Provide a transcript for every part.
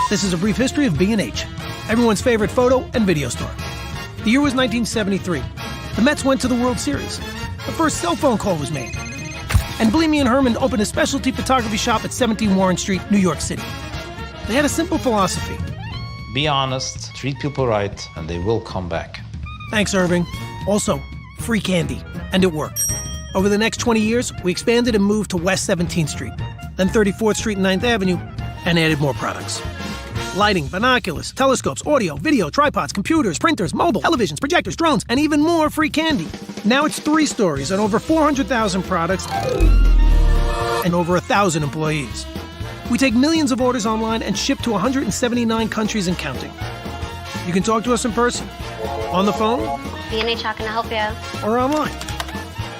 This is a brief history of B&H, everyone's favorite photo and video store. The year was 1973. The Mets went to the World Series. The first cell phone call was made. And Bleamy and Herman opened a specialty photography shop at 17 Warren Street, New York City. They had a simple philosophy. Be honest, treat people right, and they will come back. Thanks, Irving. Also, free candy. And it worked. Over the next 20 years, we expanded and moved to West 17th Street, then 34th Street and 9th Avenue, and added more products. Lighting, binoculars, telescopes, audio, video, tripods, computers, printers, mobile, televisions, projectors, drones, and even more free candy. Now it's 3 stories and over 400,000 products and over 1,000 employees. We take millions of orders online and ship to 179 countries and counting. You can talk to us in person, on the phone, B&H, how can I help you? Or online.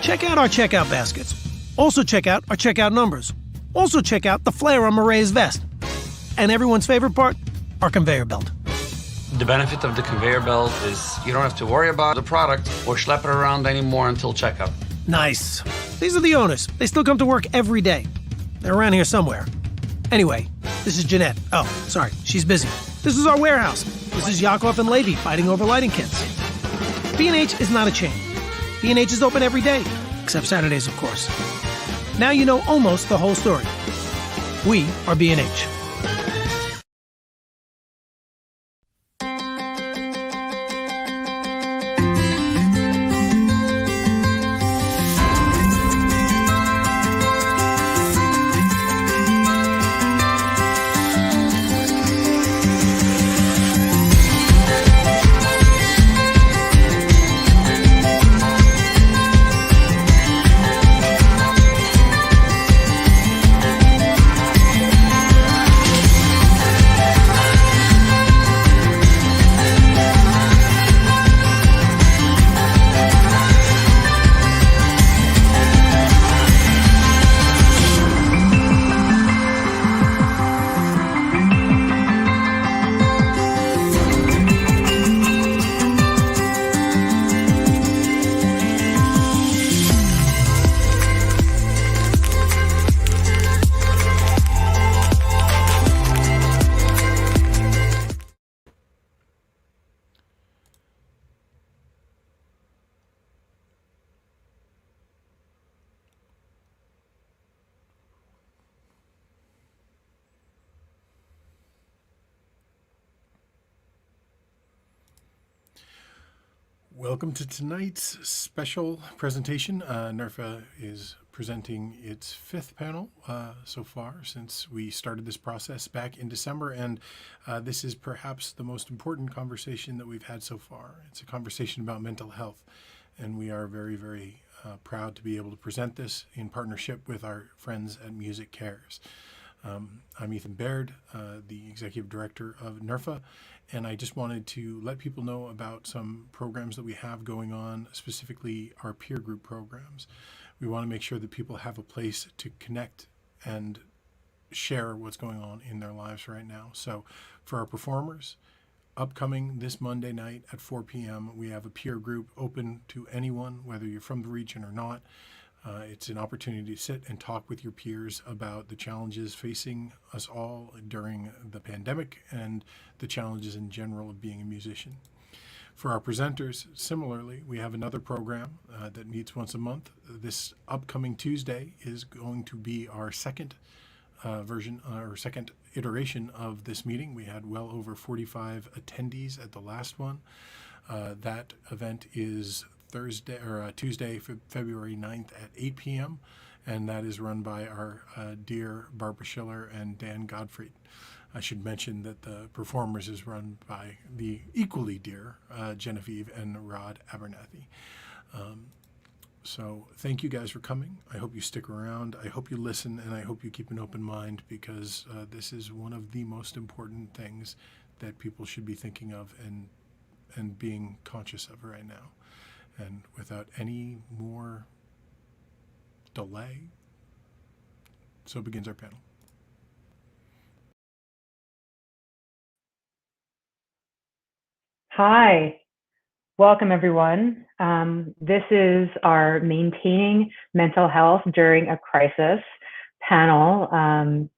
Check out our checkout baskets. Also check out our checkout numbers. Also check out the flare on Marae's vest. And everyone's favorite part, our conveyor belt. The benefit of the conveyor belt is you don't have to worry about the product or schlep it around anymore until checkout. Nice. These are the owners. They still come to work every day. They're around here somewhere. Anyway, this is Jeanette. Oh, sorry, she's busy. This is our warehouse. This is Yakov and Levy fighting over lighting kits. B&H is not a chain. B&H is open every day, except Saturdays, of course. Now you know almost the whole story. We are B&H. Welcome to tonight's special presentation. NERFA is presenting its 5th panel so far since we started this process back in December, and this is perhaps the most important conversation that we've had so far. It's a conversation about mental health, and we are very, very proud to be able to present this in partnership with our friends at Music Cares. I'm Ethan Baird, the Executive Director of NERFA, and I just wanted to let people know about some programs that we have going on, specifically our peer group programs. We want to make sure that people have a place to connect and share what's going on in their lives right now. So for our performers, upcoming this Monday night at 4 p.m., we have a peer group open to anyone, whether you're from the region or not. It's an opportunity to sit and talk with your peers about the challenges facing us all during the pandemic and the challenges in general of being a musician. For our presenters, similarly, we have another program that meets once a month. This upcoming Tuesday is going to be our second version or second iteration of this meeting. We had well over 45 attendees at the last one. That event is Tuesday, February 9th at 8 p.m., and that is run by our dear Barbara Schiller and Dan Gottfried. I should mention that the performers is run by the equally dear Genevieve and Rod Abernathy. So thank you guys for coming. I hope you stick around. I hope you listen, and I hope you keep an open mind, because this is one of the most important things that people should be thinking of and being conscious of right now. And without any more delay, so begins our panel. Hi, welcome everyone. This is our Maintaining Mental Health During a Crisis panel.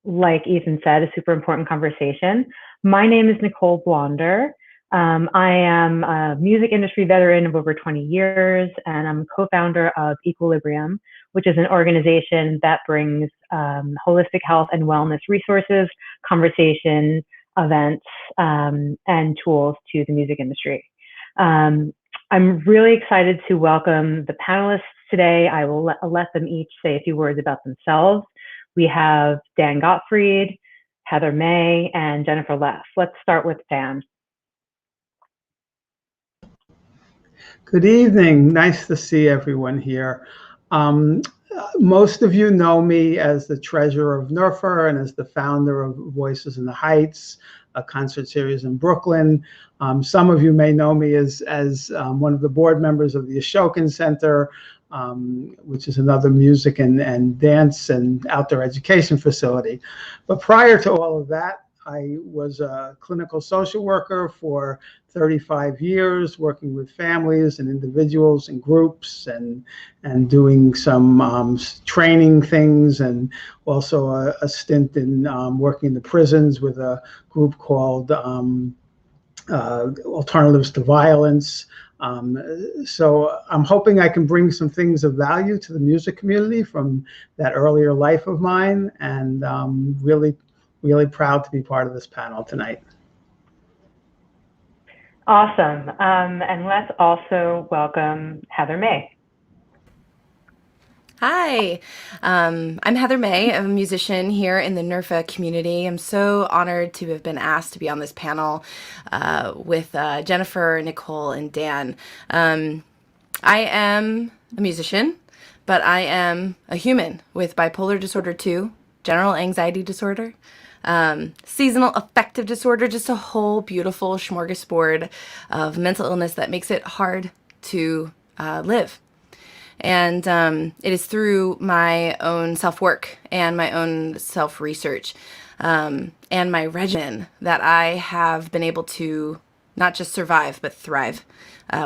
like Ethan said, a super important conversation. My name is Nicole Blonder. I am a music industry veteran of over 20 years, and I'm co-founder of Equilibrium, which is an organization that brings holistic health and wellness resources, conversation, events, and tools to the music industry. I'm really excited to welcome the panelists today. I will let them each say a few words about themselves. We have Dan Gottfried, Heather May, and Jennifer Leff. Let's start with Dan. Good evening. Nice to see everyone here. Most of you know me as the treasurer of NERFA and as the founder of Voices in the Heights, a concert series in Brooklyn. Some of you may know me as one of the board members of the Ashokan Center, which is another music and dance and outdoor education facility. But prior to all of that, I was a clinical social worker for 35 years, working with families and individuals and groups and doing some training things, and also a stint in working in the prisons with a group called Alternatives to Violence. So I'm hoping I can bring some things of value to the music community from that earlier life of mine, and really proud to be part of this panel tonight. Awesome. And let's also welcome Heather May. Hi, I'm Heather May. I'm a musician here in the NERFA community. I'm so honored to have been asked to be on this panel with Jennifer, Nicole, and Dan. I am a musician, but I am a human with bipolar disorder 2, general anxiety disorder, seasonal affective disorder, just a whole beautiful smorgasbord of mental illness that makes it hard to live. And it is through my own self-work and my own self-research and my regimen that I have been able to not just survive, but thrive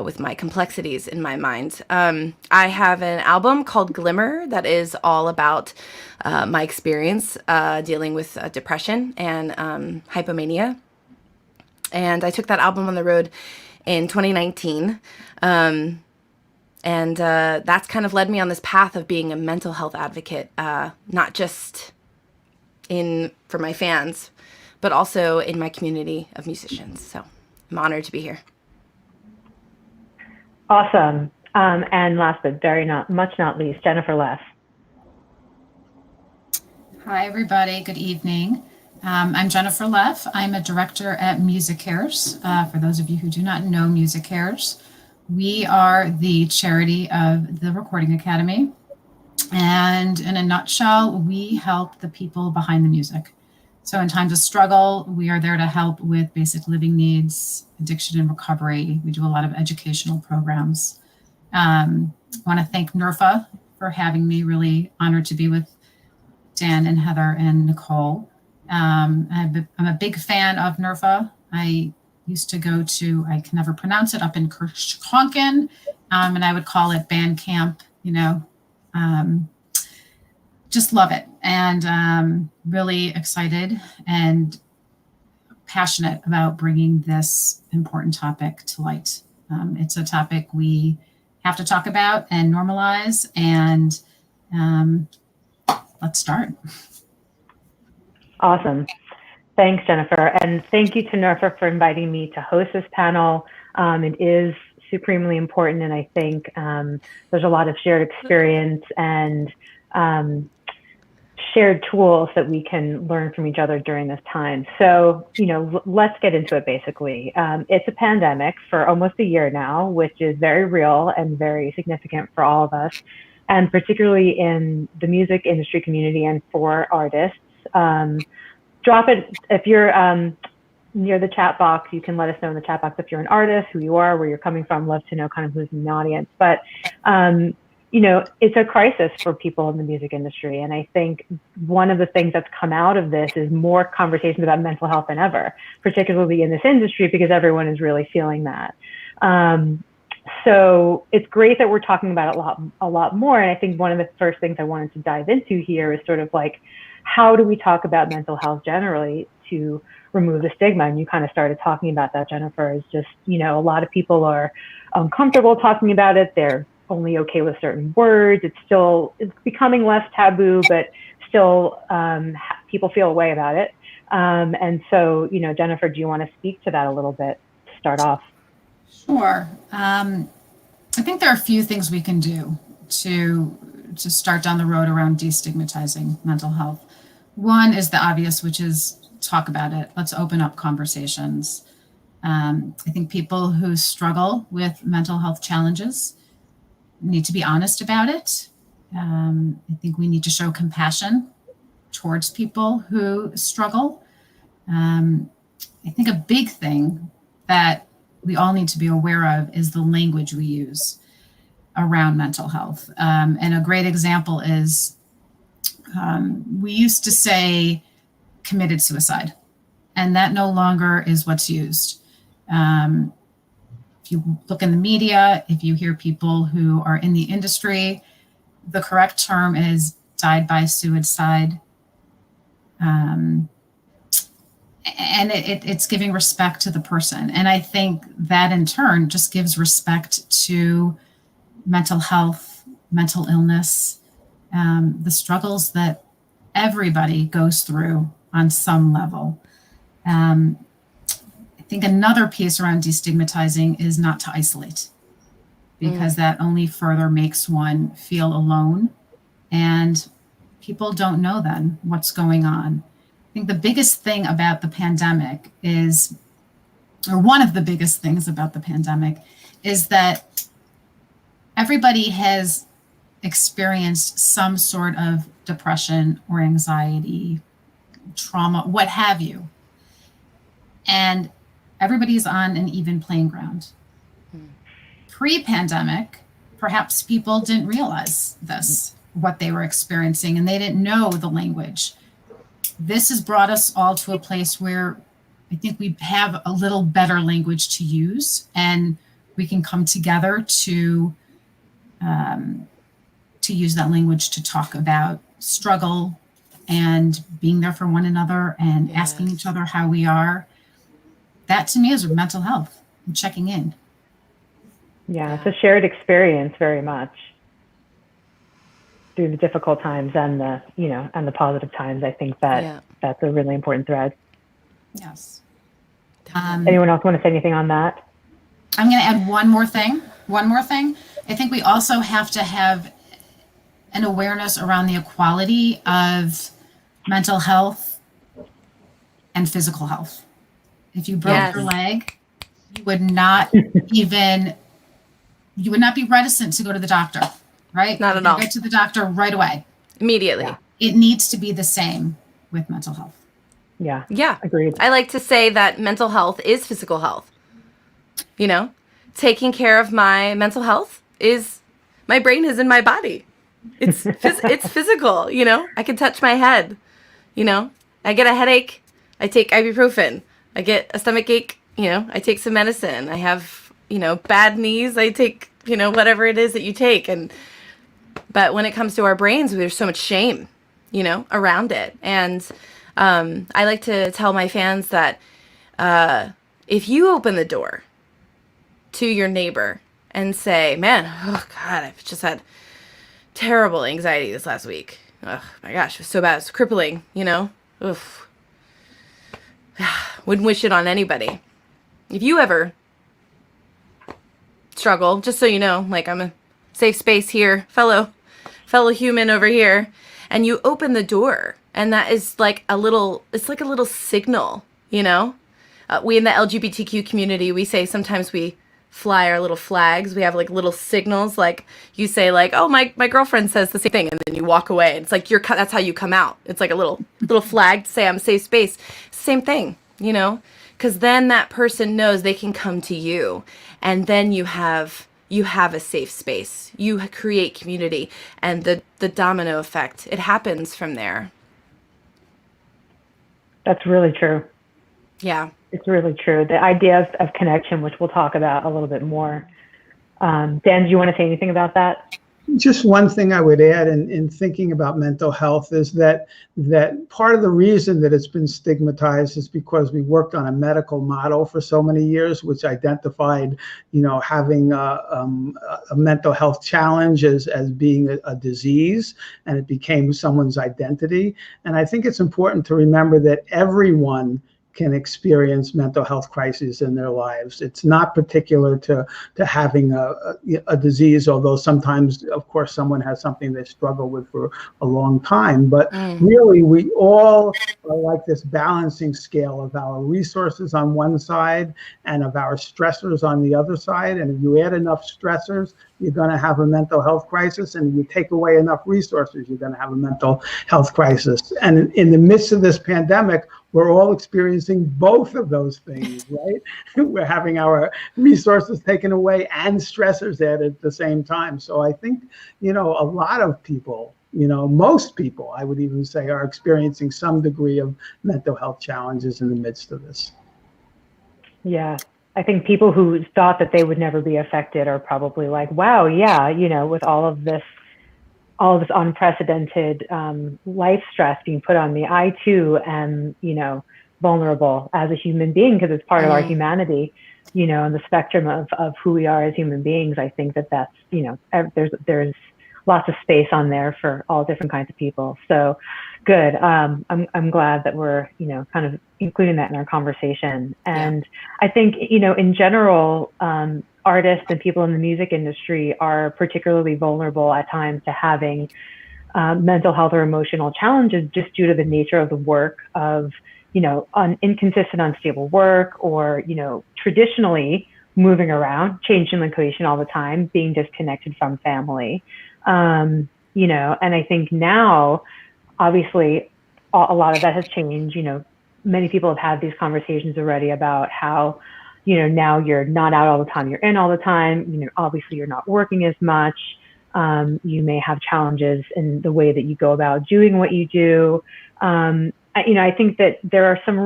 with my complexities in my mind. I have an album called Glimmer that is all about my experience dealing with depression and hypomania. And I took that album on the road in 2019. And that's kind of led me on this path of being a mental health advocate, not just for my fans, but also in my community of musicians. So I'm honored to be here. Awesome. And last but not least, Jennifer Leff. Hi, everybody. Good evening. I'm Jennifer Leff. I'm a director at Music Cares. For those of you who do not know Music Cares, we are the charity of the Recording Academy. And in a nutshell, we help the people behind the music. So in times of struggle, we are there to help with basic living needs, addiction and recovery. We do a lot of educational programs. I want to thank NERFA for having me. Really honored to be with Dan and Heather and Nicole. I'm a big fan of NERFA. I used to go to, I can never pronounce it, up in Kirchhonken, and I would call it band camp, just love it. And really excited and passionate about bringing this important topic to light. It's a topic we have to talk about and normalize, and let's start. Awesome. Thanks, Jennifer. And thank you to NERFA for inviting me to host this panel. It is supremely important, and I think there's a lot of shared experience and shared tools that we can learn from each other during this time. So, let's get into it basically. It's a pandemic for almost a year now, which is very real and very significant for all of us, and particularly in the music industry community and for artists. Drop it if you're near the chat box. You can let us know in the chat box if you're an artist, who you are, where you're coming from. Love to know kind of who's in the audience. But it's a crisis for people in the music industry, and I think one of the things that's come out of this is more conversations about mental health than ever, particularly in this industry, because everyone is really feeling that. So it's great that we're talking about it a lot more. And I think one of the first things I wanted to dive into here is sort of like how do we talk about mental health generally to remove the stigma? And you kind of started talking about that, Jennifer, is just, a lot of people are uncomfortable talking about it. They're only okay with certain words. It's becoming less taboo, but still people feel a way about it. And so, Jennifer, do you want to speak to that a little bit to start off? Sure. I think there are a few things we can do to start down the road around destigmatizing mental health. One is the obvious, which is talk about it. Let's open up conversations. I think people who struggle with mental health challenges need to be honest about it. I think we need to show compassion towards people who struggle. I think a big thing that we all need to be aware of is the language we use around mental health. And a great example is we used to say committed suicide, and that no longer is what's used. If you look in the media, if you hear people who are in the industry, the correct term is died by suicide. And it's giving respect to the person. And I think that in turn just gives respect to mental health, mental illness, the struggles that everybody goes through on some level. I think another piece around destigmatizing is not to isolate, because that only further makes one feel alone, and people don't know then what's going on. I think the biggest thing about the pandemic is, or one of the biggest things about the pandemic, is that everybody has experienced some sort of depression or anxiety, trauma, what have you. And everybody's on an even playing ground. Pre-pandemic, perhaps people didn't realize this, what they were experiencing, and they didn't know the language. This has brought us all to a place where I think we have a little better language to use, and we can come together to use that language to talk about struggle and being there for one another and asking each other how we are. That to me is mental health and checking in. Yeah, it's a shared experience very much through the difficult times and the positive times. I think that that's a really important thread. Yes. Anyone else want to say anything on that? I'm going to add one more thing. I think we also have to have an awareness around the equality of mental health and physical health. If you broke your leg, you would not be reticent to go to the doctor, right? Not at all. Go to the doctor right away. Immediately. Yeah. It needs to be the same with mental health. Yeah. Yeah. Agreed. I like to say that mental health is physical health. Taking care of my mental health is, my brain is in my body. It's it's physical, I can touch my head, I get a headache, I take ibuprofen. I get a stomach ache, I take some medicine. I have, bad knees, I take, whatever it is that you take. But when it comes to our brains, there's so much shame, around it. And I like to tell my fans that if you open the door to your neighbor and say, man, oh God, I've just had terrible anxiety this last week. Oh my gosh, it was so bad. It's crippling, Oof. Wouldn't wish it on anybody. If you ever struggle, just so you know, like I'm a safe space here, fellow human over here, and you open the door, and that is like it's like a little signal, we in the LGBTQ community, we say sometimes we fly our little flags. We have like little signals, like you say like, oh, my girlfriend says the same thing, and then you walk away. It's like that's how you come out. It's like a little flag to say I'm a safe space. Same thing, because then that person knows they can come to you, and then you have a safe space. You create community, and the domino effect, it happens from there. That's really true. Yeah. It's really true. The idea of connection, which we'll talk about a little bit more. Dan, do you want to say anything about that? Just one thing I would add in thinking about mental health is that part of the reason that it's been stigmatized is because we worked on a medical model for so many years, which identified, having a mental health challenge as being a disease, and it became someone's identity. And I think it's important to remember that everyone can experience mental health crises in their lives. It's not particular to having a disease, although sometimes, of course, someone has something they struggle with for a long time. But really, we all are like this balancing scale of our resources on one side and of our stressors on the other side. And if you add enough stressors, you're going to have a mental health crisis. And if you take away enough resources, you're going to have a mental health crisis. And in the midst of this pandemic, we're all experiencing both of those things, right? We're having our resources taken away and stressors added at the same time. So I think, a lot of people, most people, I would even say, are experiencing some degree of mental health challenges in the midst of this. Yeah. I think people who thought that they would never be affected are probably like, wow, yeah, with all of this unprecedented life stress being put on me, I too am, vulnerable as a human being, because it's part of our humanity, on the spectrum of who we are as human beings. I think that's, there's lots of space on there for all different kinds of people. So good. I'm glad that we're, kind of including that in our conversation. And I think, in general, artists and people in the music industry are particularly vulnerable at times to having mental health or emotional challenges, just due to the nature of the work of, inconsistent, unstable work, or, traditionally moving around, changing location all the time, being disconnected from family. And I think now, obviously, a lot of that has changed. Many people have had these conversations already about how, now you're not out all the time, you're in all the time. Obviously you're not working as much. You may have challenges in the way that you go about doing what you do. I think that there are some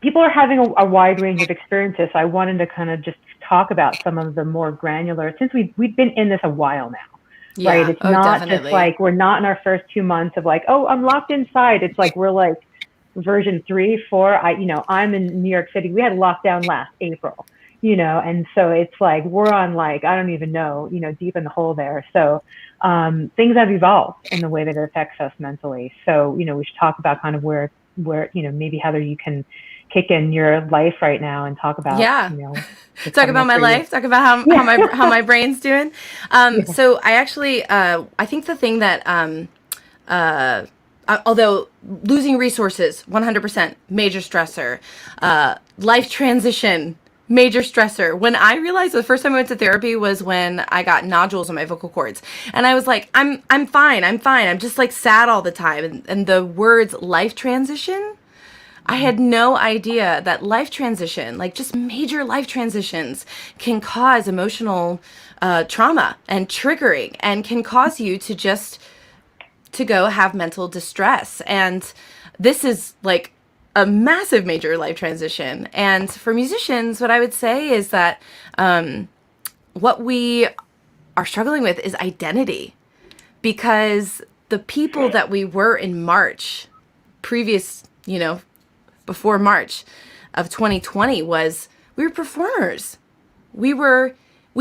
people are having a wide range of experiences. So I wanted to kind of just talk about some of the more granular, since we've been in this a while now, right? It's not definitely. Just like, we're not in our first 2 months of like, oh, I'm locked inside. It's like, we're like version 3, 4. I'm in New York City. We had lockdown last April, and so it's like, we're on like, I don't even know, deep in the hole there. So things have evolved in the way that it affects us mentally. So, we should talk about kind of where, maybe Heather, you can kick in your life right now and talk about, talk about my life, talk about how my brain's doing. So I actually, I think the thing that, although losing resources, 100% major stressor, life transition, major stressor. When I realized the first time I went to therapy was when I got nodules on my vocal cords, and I was like, I'm fine. I'm just like sad all the time. And the words life transition, I had no idea that life transition, like just major life transitions, can cause emotional trauma and triggering, and can cause you to go have mental distress. And this is like a massive major life transition. And for musicians, what I would say is that what we are struggling with is identity, because the people that we were in March, before March of 2020, we were performers. We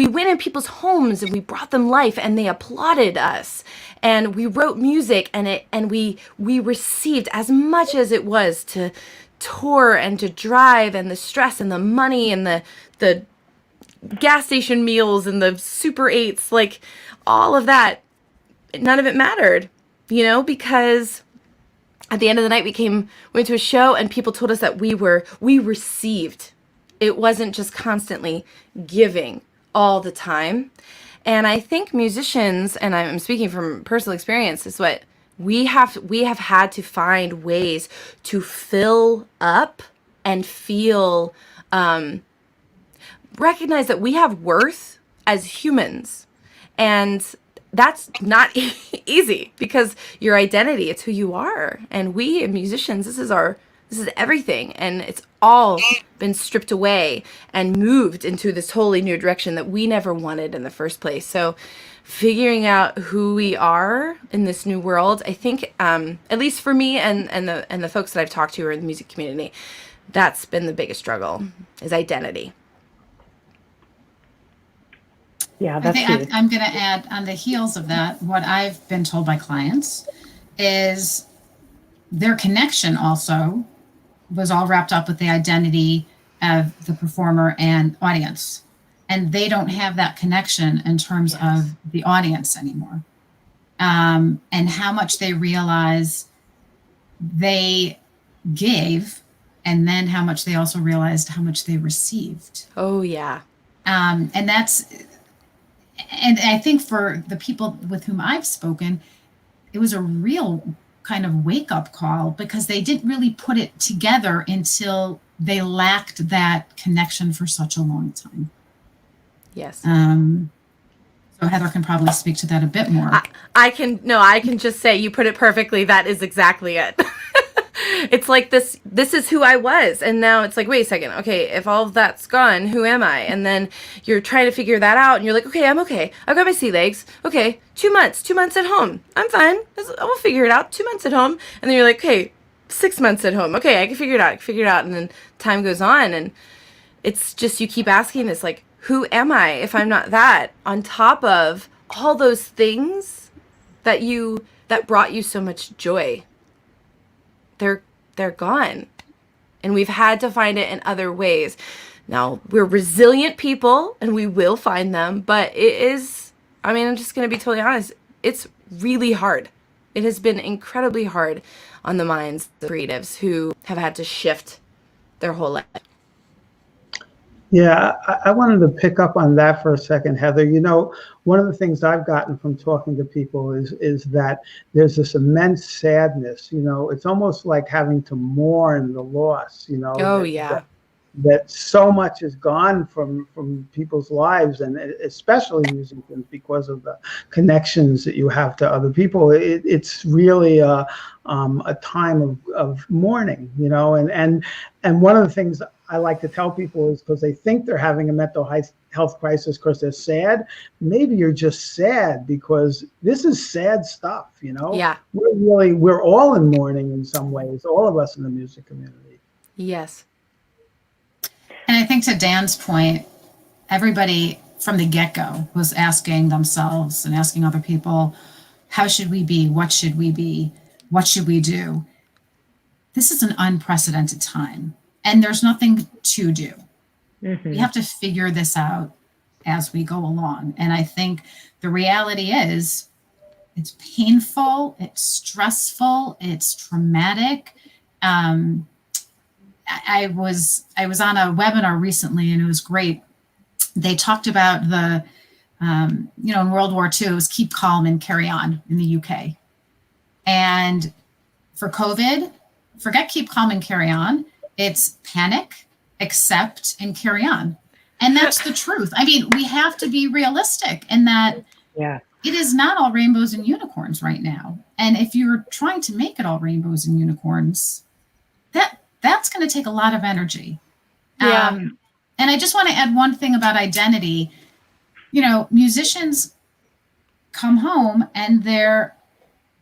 went in people's homes and we brought them life, and they applauded us, and we wrote music, and we received, as much as it was to tour and to drive, and the stress and the money and the gas station meals and the Super 8s, like all of that, none of it mattered, because at the end of the night we went to a show and people told us that we received. It wasn't just constantly giving all the time. And I think musicians, and I'm speaking from personal experience, is what we have had to find ways to fill up and feel, recognize that we have worth as humans. And that's not easy, because your identity, it's who you are. And we musicians, this is everything. And it's all been stripped away and moved into this totally new direction that we never wanted in the first place. So figuring out who we are in this new world, I think, at least for me and the folks that I've talked to who are in the music community, that's been the biggest struggle, is identity. Yeah, I that's think huge. I'm going to add on the heels of that, what I've been told by clients is their connection also was all wrapped up with the identity of the performer and audience. And they don't have that connection in terms of the audience anymore. And how much they realize they gave, and then how much they also realized how much they received. Oh, yeah. And I think for the people with whom I've spoken, it was a real kind of wake up call because they didn't really put it together until they lacked that connection for such a long time. Yes. So Heather can probably speak to that a bit more. I can just say you put it perfectly. That is exactly it. It's like this is who I was. And now it's like, wait a second. Okay, if all of that's gone, who am I? And then you're trying to figure that out and you're like, okay, I'm okay. I've got my sea legs. Okay, 2 months at home. I'm fine. I'll figure it out. 2 months at home. And then you're like, okay, 6 months at home. Okay, I can figure it out. And then time goes on and it's just, you keep asking this, like, who am I if I'm not that? On top of all those things that brought you so much joy. They're gone. And we've had to find it in other ways. Now, we're resilient people and we will find them, but I'm just going to be totally honest, it's really hard. It has been incredibly hard on the minds of creatives who have had to shift their whole life. Yeah, I wanted to pick up on that for a second, Heather. You know, one of the things I've gotten from talking to people is that there's this immense sadness. You know, it's almost like having to mourn the loss. You know. Oh, yeah. That so much is gone from people's lives, and especially musicians, because of the connections that you have to other people. It's really a time of mourning, you know. And one of the things I like to tell people is, because they think they're having a mental health crisis because they're sad. Maybe you're just sad because this is sad stuff, you know. Yeah. We're all in mourning in some ways, all of us in the music community. Yes. And I think to Dan's point, everybody from the get-go was asking themselves and asking other people, how should we be? What should we be? What should we do? This is an unprecedented time, and there's nothing to do. Mm-hmm. We have to figure this out as we go along. And I think the reality is it's painful, it's stressful, it's traumatic. I was on a webinar recently, and it was great. They talked about the, in World War II, it was keep calm and carry on in the UK. And for COVID, forget keep calm and carry on. It's panic, accept, and carry on. And that's the truth. I mean, we have to be realistic in that it is not all rainbows and unicorns right now. And if you're trying to make it all rainbows and unicorns, that's going to take a lot of energy. Yeah. And I just want to add one thing about identity. You know, musicians come home and their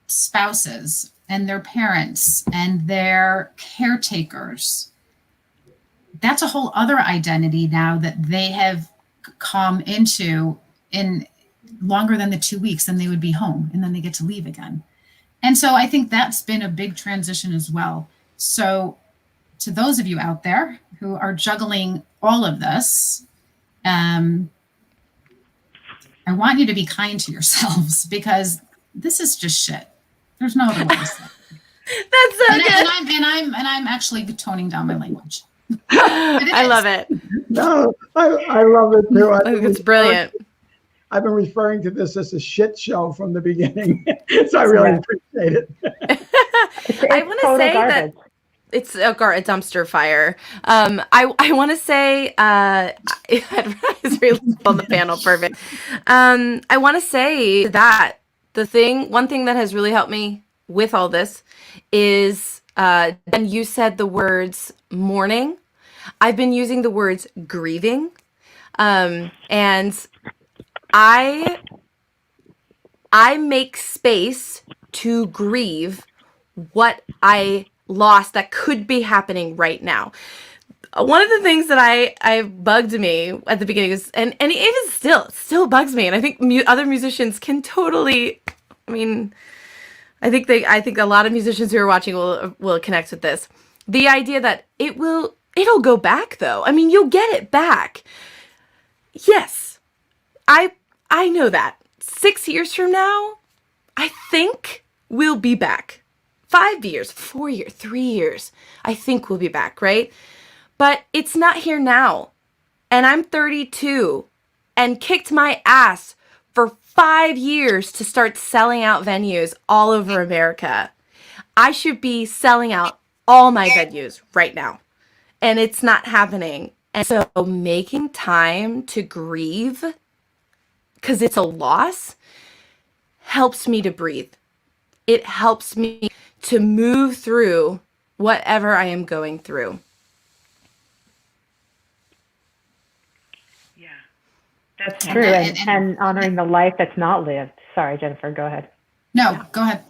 spouses and their parents and their caretakers, that's a whole other identity now that they have come into in longer than the 2 weeks, and they would be home and then they get to leave again. And so I think that's been a big transition as well. So to those of you out there who are juggling all of this, I want you to be kind to yourselves, because this is just shit. There's no other way to say it. That's so good. And I'm actually toning down my language. I love it. No, I love it too. I think it's brilliant. I've been referring to this as a shit show from the beginning, so I really appreciate it. I want to say that it's a dumpster fire. I want to say it's really on the panel, perfect. I want to say that one thing that has really helped me with all this is, and you said the words mourning I've been using the words grieving. And I make space to grieve what I lost that could be happening right now. One of the things that I bugged me at the beginning is, and it still bugs me, and I think other musicians can totally, I mean, I think a lot of musicians who are watching will connect with this. The idea that it'll go back though. I mean, you'll get it back. Yes, I know that. 6 years from now, I think we'll be back. 5 years, 4 years, 3 years, I think we'll be back, right? But it's not here now. And I'm 32 and kicked my ass for 5 years to start selling out venues all over America. I should be selling out all my venues right now. And it's not happening. And so making time to grieve, because it's a loss, helps me to breathe. It helps me to move through whatever I am going through. That's true. And honoring the life that's not lived. Sorry, Jennifer, go ahead. No, go ahead.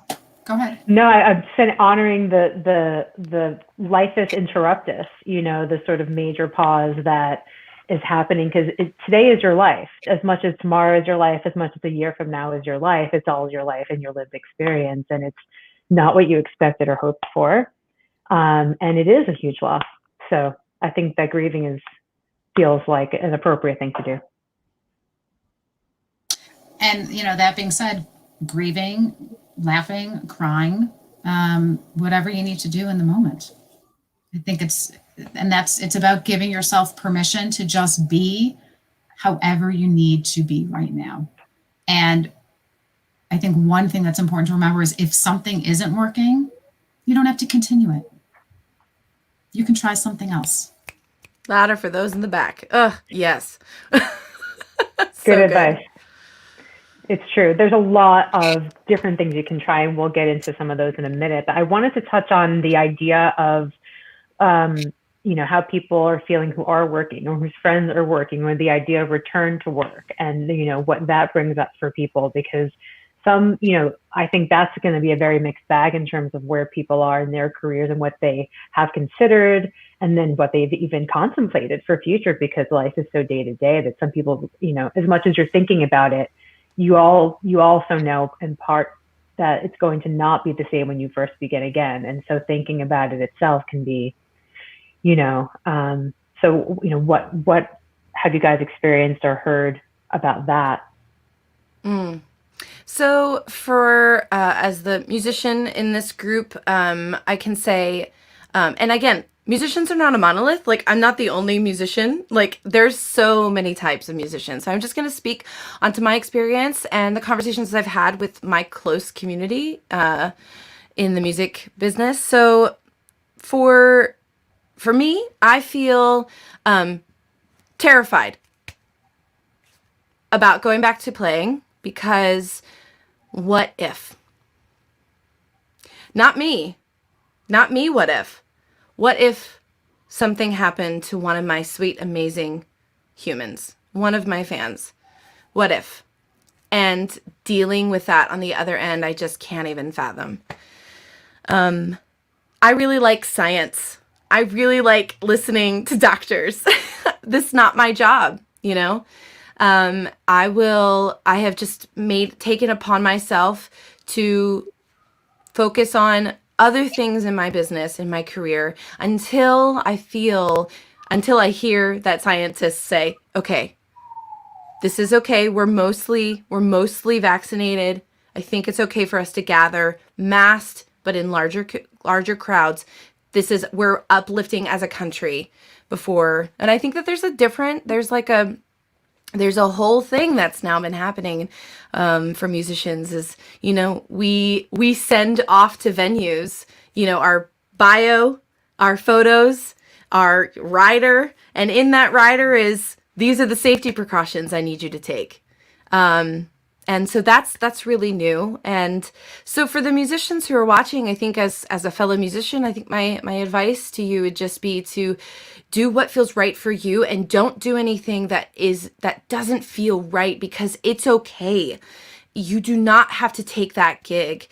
Go ahead. No, I'm saying honoring the life that's interruptus, the sort of major pause that is happening, because today is your life. As much as tomorrow is your life, as much as a year from now is your life, it's all your life and your lived experience. And it's not what you expected or hoped for. And it is a huge loss. So I think that grieving feels like an appropriate thing to do. And, that being said, grieving, laughing, crying, whatever you need to do in the moment. I think it's about giving yourself permission to just be however you need to be right now. And I think one thing that's important to remember is if something isn't working, you don't have to continue it. You can try something else. Louder for those in the back. Yes. Good advice. It's true. There's a lot of different things you can try, and we'll get into some of those in a minute. But I wanted to touch on the idea of, how people are feeling who are working or whose friends are working, or the idea of return to work, and, what that brings up for people, because some, I think that's going to be a very mixed bag in terms of where people are in their careers and what they have considered, and then what they've even contemplated for future, because life is so day to day that some people, as much as you're thinking about it, you also know in part that it's going to not be the same when you first begin again. And so thinking about it itself can be, what have you guys experienced or heard about that? So for, as the musician in this group, I can say, and again, musicians are not a monolith. Like, I'm not the only musician. Like, there's so many types of musicians. So I'm just going to speak onto my experience and the conversations I've had with my close community in the music business. So for me, I feel terrified about going back to playing, because what if? Not me, what if? What if something happened to one of my sweet, amazing humans, one of my fans? What if? And dealing with that on the other end, I just can't even fathom. I really like science. I really like listening to doctors. This is not my job, I have just taken upon myself to focus on other things in my business, in my career, until I hear that scientists say, okay, this is okay. We're mostly vaccinated. I think it's okay for us to gather, masked, but in larger crowds. We're uplifting as a country before. And I think that there's a whole thing that's now been happening for musicians is, we send off to venues, our bio, our photos, our rider, and in that rider is, these are the safety precautions I need you to take. And And so that's really new. And so for the musicians who are watching, I think as a fellow musician, I think my advice to you would just be to do what feels right for you, and don't do anything that doesn't feel right, because it's okay. You do not have to take that gig.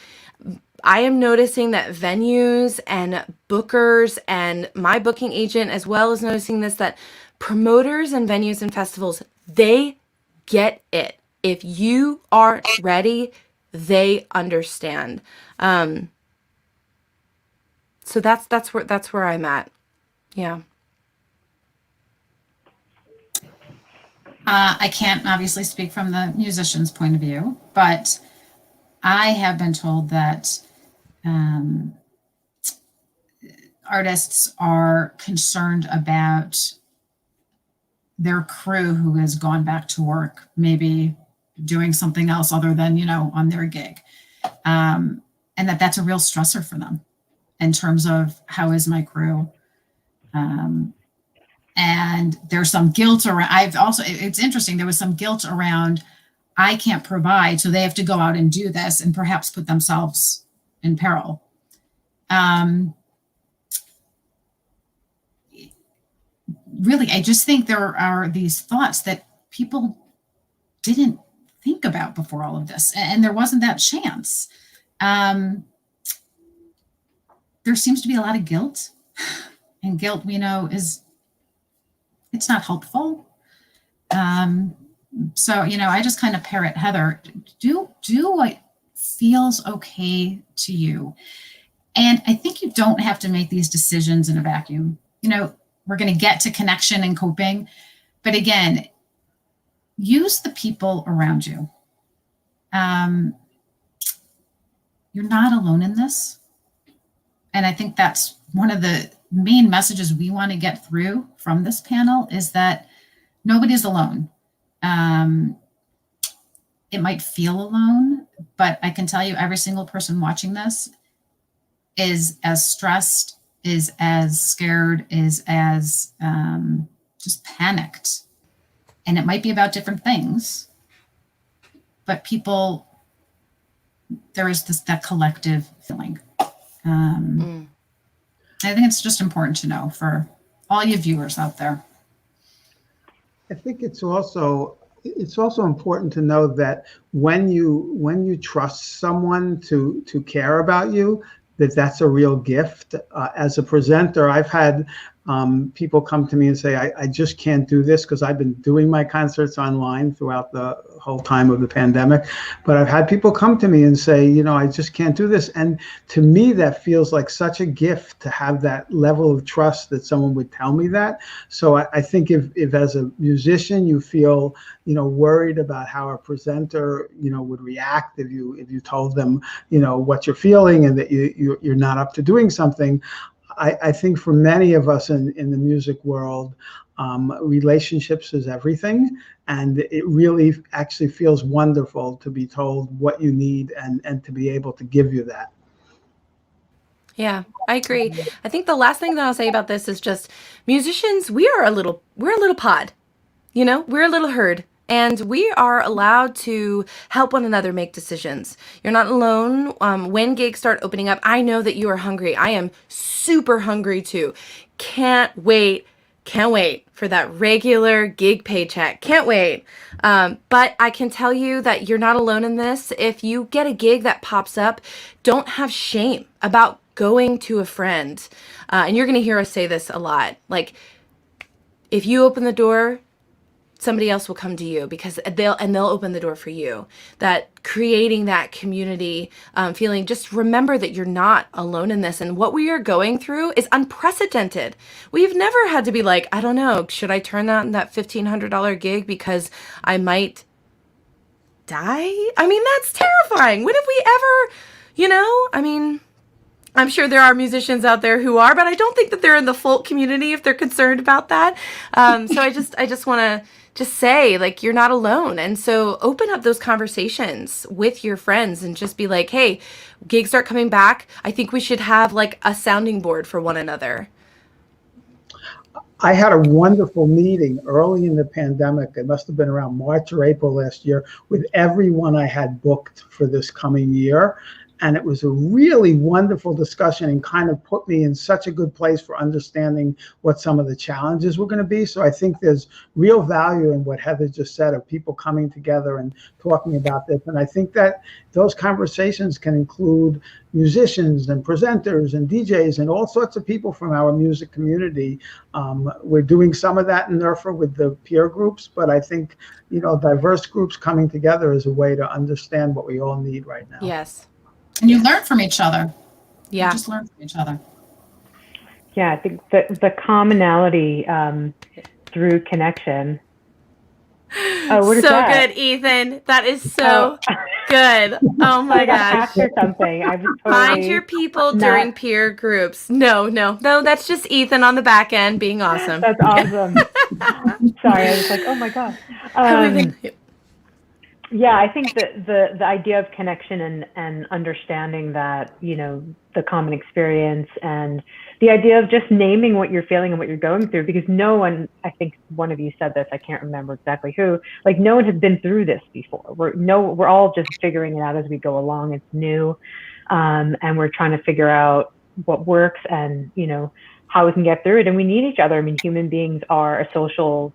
I am noticing that venues and bookers and my booking agent as well is noticing this, that promoters and venues and festivals, they get it. If you aren't ready, they understand. So that's where I'm at. Yeah. I can't obviously speak from the musician's point of view, but I have been told that artists are concerned about their crew who has gone back to work, maybe doing something else other than, on their gig. And that's a real stressor for them in terms of how is my crew. And there's some guilt around, it's interesting, there was some guilt around, I can't provide, so they have to go out and do this and perhaps put themselves in peril. Really, I just think there are these thoughts that people didn't think about before all of this, and there wasn't that chance. There seems to be a lot of guilt, and guilt, we know, it's not helpful. So, I just kind of parrot Heather, do what feels okay to you. And I think you don't have to make these decisions in a vacuum. We're going to get to connection and coping. But again, use the people around you. You're not alone in this. And I think that's one of the main messages we want to get through from this panel, is that nobody's alone. It might feel alone, but I can tell you every single person watching this is as stressed, is as scared, is as just panicked. And it might be about different things, but there is that collective feeling. I think it's just important to know for all you viewers out there. I think it's also important to know that when you trust someone to care about you, that's a real gift. As a presenter, I've had people come to me and say, I just can't do this, because I've been doing my concerts online throughout the whole time of the pandemic. But I've had people come to me and say, I just can't do this. And to me, that feels like such a gift, to have that level of trust that someone would tell me that. So I think if as a musician you feel, worried about how a presenter, would react if you told them, what you're feeling and that you're not up to doing something, I think for many of us in the music world, relationships is everything. And it really actually feels wonderful to be told what you need and to be able to give you that. Yeah, I agree. I think the last thing that I'll say about this is just, musicians, we're a little pod, we're a little herd. And we are allowed to help one another make decisions. You're not alone. When gigs start opening up, I know that you are hungry. I am super hungry too. Can't wait for that regular gig paycheck. Can't wait. But I can tell you that you're not alone in this. If you get a gig that pops up, don't have shame about going to a friend. And you're going to hear us say this a lot. Like, if you open the door, somebody else will come to you, because they'll open the door for you. That creating that community feeling, just remember that you're not alone in this. And what we are going through is unprecedented. We've never had to be like, I don't know, should I turn down that $1,500 gig because I might die? I mean, that's terrifying. When have we ever, I'm sure there are musicians out there who are, but I don't think that they're in the folk community if they're concerned about that. So I just want to say, like, you're not alone. And so open up those conversations with your friends and just be like, hey, gigs start coming back. I think we should have like a sounding board for one another. I had a wonderful meeting early in the pandemic. It must have been around March or April last year with everyone I had booked for this coming year. And it was a really wonderful discussion and kind of put me in such a good place for understanding what some of the challenges were going to be. So I think there's real value in what Heather just said of people coming together and talking about this. And I think that those conversations can include musicians and presenters and DJs and all sorts of people from our music community. We're doing some of that in NERFA with the peer groups, but I think, diverse groups coming together is a way to understand what we all need right now. Yes. And you learn from each other. Yeah. You just learn from each other. Yeah, I think the commonality through connection. Oh, what is so that? good, Ethan. That is so good. Oh my gosh. Or something. I was totally Find your people during peer groups. No, that's just Ethan on the back end being awesome. That's awesome. Sorry, I was like, oh my God. Yeah, I think that the idea of connection and understanding that, the common experience and the idea of just naming what you're feeling and what you're going through, because no one, I think one of you said this, I can't remember exactly who, like no one has been through this before. We're all just figuring it out as we go along. It's new. And we're trying to figure out what works and, how we can get through it. And we need each other. I mean, human beings are a social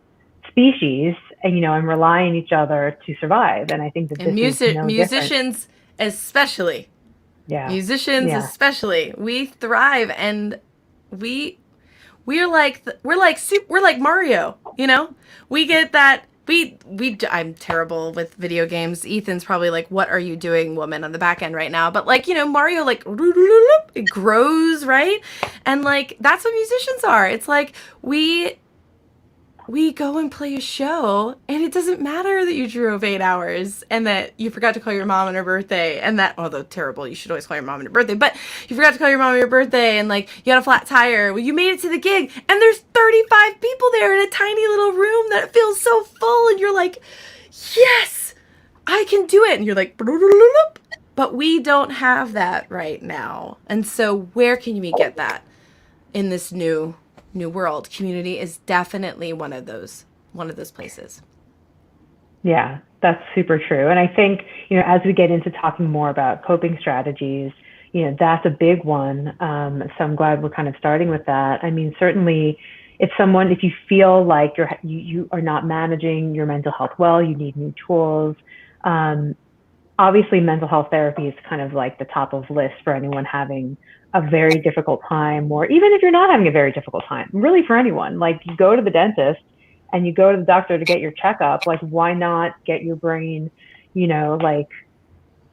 species, and rely on each other to survive. And I think that musicians especially. Yeah. Musicians especially. We thrive, and we're like Mario, We get that. I'm terrible with video games. Ethan's probably like, what are you doing, woman, on the back end right now? But Mario, it grows, right? And that's what musicians are. It's like we go and play a show, and it doesn't matter that you drove 8 hours and that you forgot to call your mom on her birthday, and that, although terrible, you should always call your mom on her birthday, but you forgot to call your mom on your birthday, and you had a flat tire. Well, you made it to the gig, and there's 35 people there in a tiny little room that feels so full, and you're like, yes, I can do it. And you're like, but we don't have that right now. And so where can we get that in this new world? Community is definitely one of those places. Yeah, that's super true. And I think, as we get into talking more about coping strategies, that's a big one. So I'm glad we're kind of starting with that. I mean, certainly if you feel like you are not managing your mental health well, you need new tools. Obviously mental health therapy is kind of like the top of list for anyone having a very difficult time, or even if you're not having a very difficult time, really for anyone. Like, you go to the dentist and you go to the doctor to get your checkup, why not get your brain,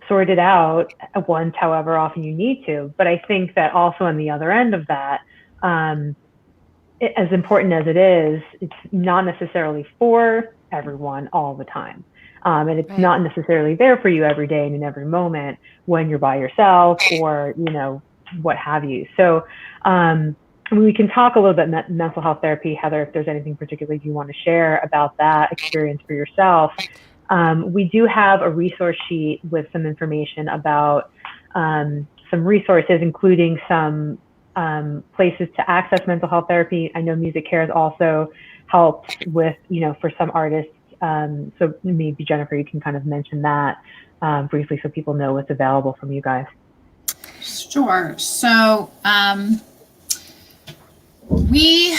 sorted out once, however often you need to. But I think that also on the other end of that, as important as it is, it's not necessarily for everyone all the time. And it's not necessarily there for you every day and in every moment when you're by yourself or, what have you. So we can talk a little bit mental health therapy, Heather, if there's anything particularly you want to share about that experience for yourself. We do have a resource sheet with some information about some resources, including some places to access mental health therapy. I know Music Cares also helps with, for some artists. So maybe Jennifer, you can kind of mention that briefly so people know what's available from you guys. Sure. So we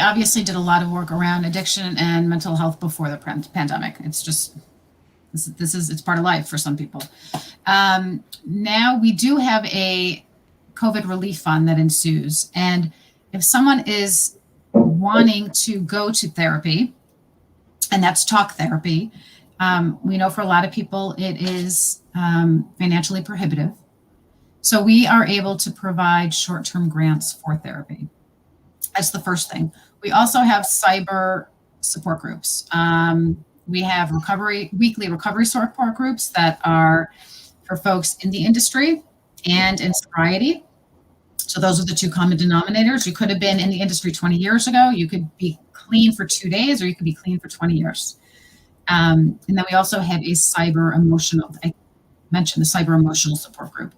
obviously did a lot of work around addiction and mental health before the pandemic. It's just it's part of life for some people. Now we do have a COVID relief fund that ensues, and if someone is wanting to go to therapy, and that's talk therapy, we know for a lot of people it is financially prohibitive. So we are able to provide short-term grants for therapy. That's the first thing. We also have cyber support groups. We have weekly recovery support groups that are for folks in the industry and in sobriety. So those are the two common denominators. You could have been in the industry 20 years ago. You could be clean for 2 days, or you could be clean for 20 years. And then we also have a I mentioned the cyber emotional support group.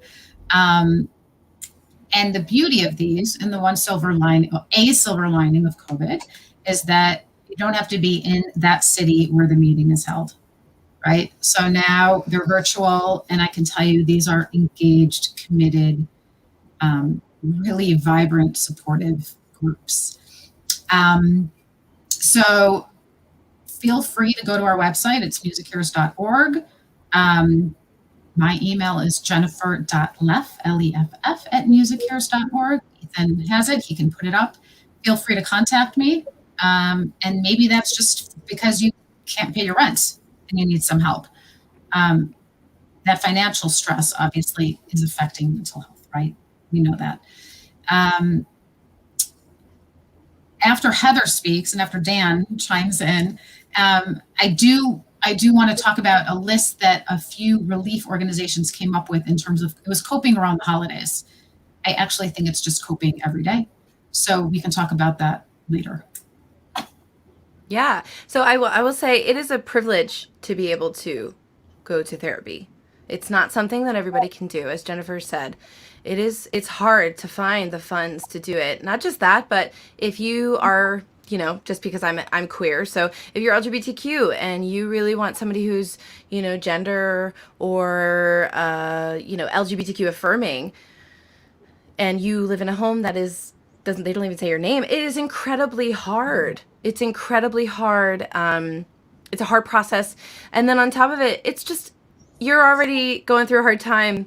And the beauty of these, and a silver lining of COVID, is that you don't have to be in that city where the meeting is held, right? So now they're virtual, and I can tell you these are engaged, committed, really vibrant, supportive groups. So feel free to go to our website. It's musiccares.org. My email is jennifer.leff, L-E-F-F, @musiccares.org. Ethan has it. He can put it up. Feel free to contact me. And maybe that's just because you can't pay your rent and you need some help. That financial stress obviously is affecting mental health, right? We know that. After Heather speaks and after Dan chimes in, I do want to talk about a list that a few relief organizations came up with in terms of, it was coping around the holidays. I actually think it's just coping every day. So we can talk about that later. Yeah. So I will say it is a privilege to be able to go to therapy. It's not something that everybody can do. As Jennifer said, it's hard to find the funds to do it. Not just that, but if you are, just because I'm queer. So if you're LGBTQ and you really want somebody who's, gender or, LGBTQ affirming, and you live in a home that they don't even say your name, it is incredibly hard. It's incredibly hard. It's a hard process. And then on top of it, it's just, you're already going through a hard time.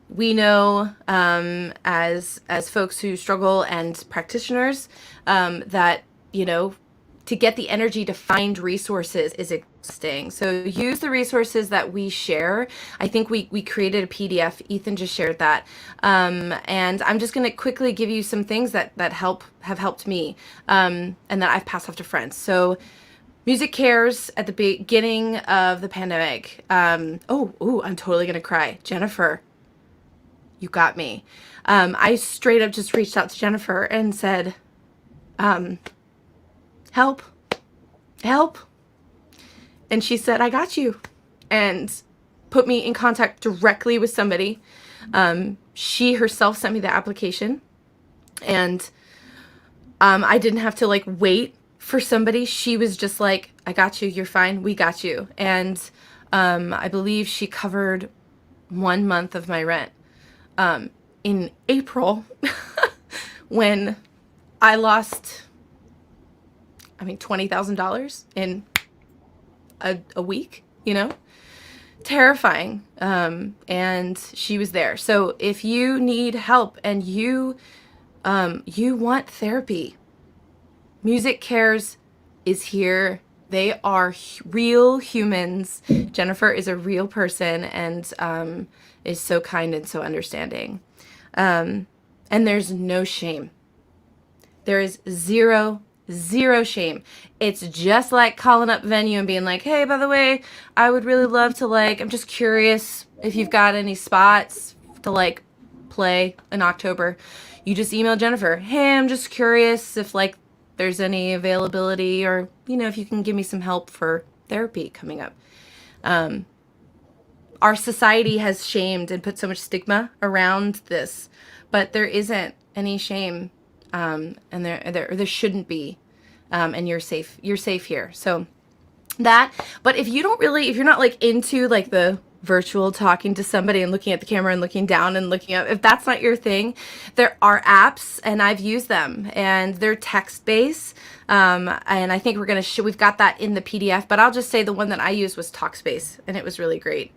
We know, as folks who struggle and practitioners, that, to get the energy to find resources is exhausting. So use the resources that we share. I think we created a PDF. Ethan just shared that. And I'm just going to quickly give you some things that have helped me, and that I've passed off to friends. So Music Cares at the beginning of the pandemic. I'm totally going to cry. Jennifer, you got me. I straight up just reached out to Jennifer and said, help. And she said, I got you, and put me in contact directly with somebody. She herself sent me the application, and I didn't have to wait for somebody. She was just like, I got you, you're fine, we got you. And I believe she covered 1 month of my rent. In April, when I lost, $20,000 in a week, terrifying. And she was there. So if you need help and you want therapy, Music Cares is here. They are real humans. Jennifer is a real person and is so kind and so understanding. And there's no shame. There is zero shame. It's just like calling up Venue and being like, hey, by the way, I would really love to I'm just curious if you've got any spots to play in October. You just email Jennifer, hey, I'm just curious if there's any availability, or if you can give me some help for therapy coming up. Our society has shamed and put so much stigma around this, but there isn't any shame, and there shouldn't be, and you're safe here. So that, but if you're not into the virtual talking to somebody and looking at the camera and looking down and looking up, if that's not your thing, there are apps, and I've used them, and they're text-based, and I think we've got that in the PDF, but I'll just say the one that I used was Talkspace, and it was really great.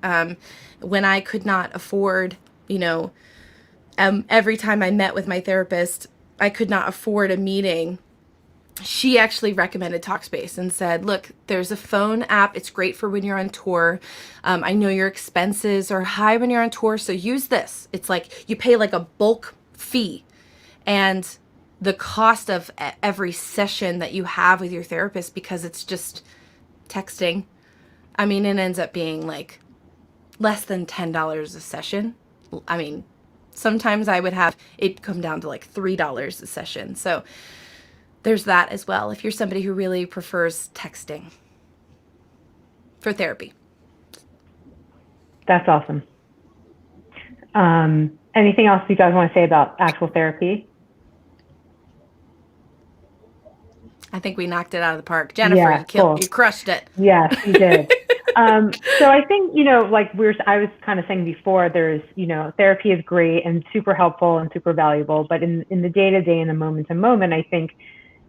When I could not afford, every time I met with my therapist, I could not afford a meeting, she actually recommended Talkspace and said, look, there's a phone app. It's great for when you're on tour. I know your expenses are high when you're on tour, so use this. It's you pay a bulk fee, and the cost of every session that you have with your therapist, because it's just texting, it ends up being less than $10 a session. Sometimes I would have it come down to $3 a session. So there's that as well, if you're somebody who really prefers texting for therapy. That's awesome. And Anything else you guys want to say about actual therapy? I think we knocked it out of the park. Jennifer, Yeah, cool. You crushed it. Yes, you did. So I think, like I was kind of saying before, there's, therapy is great and super helpful and super valuable, but in the day to day, in the moment to moment, I think,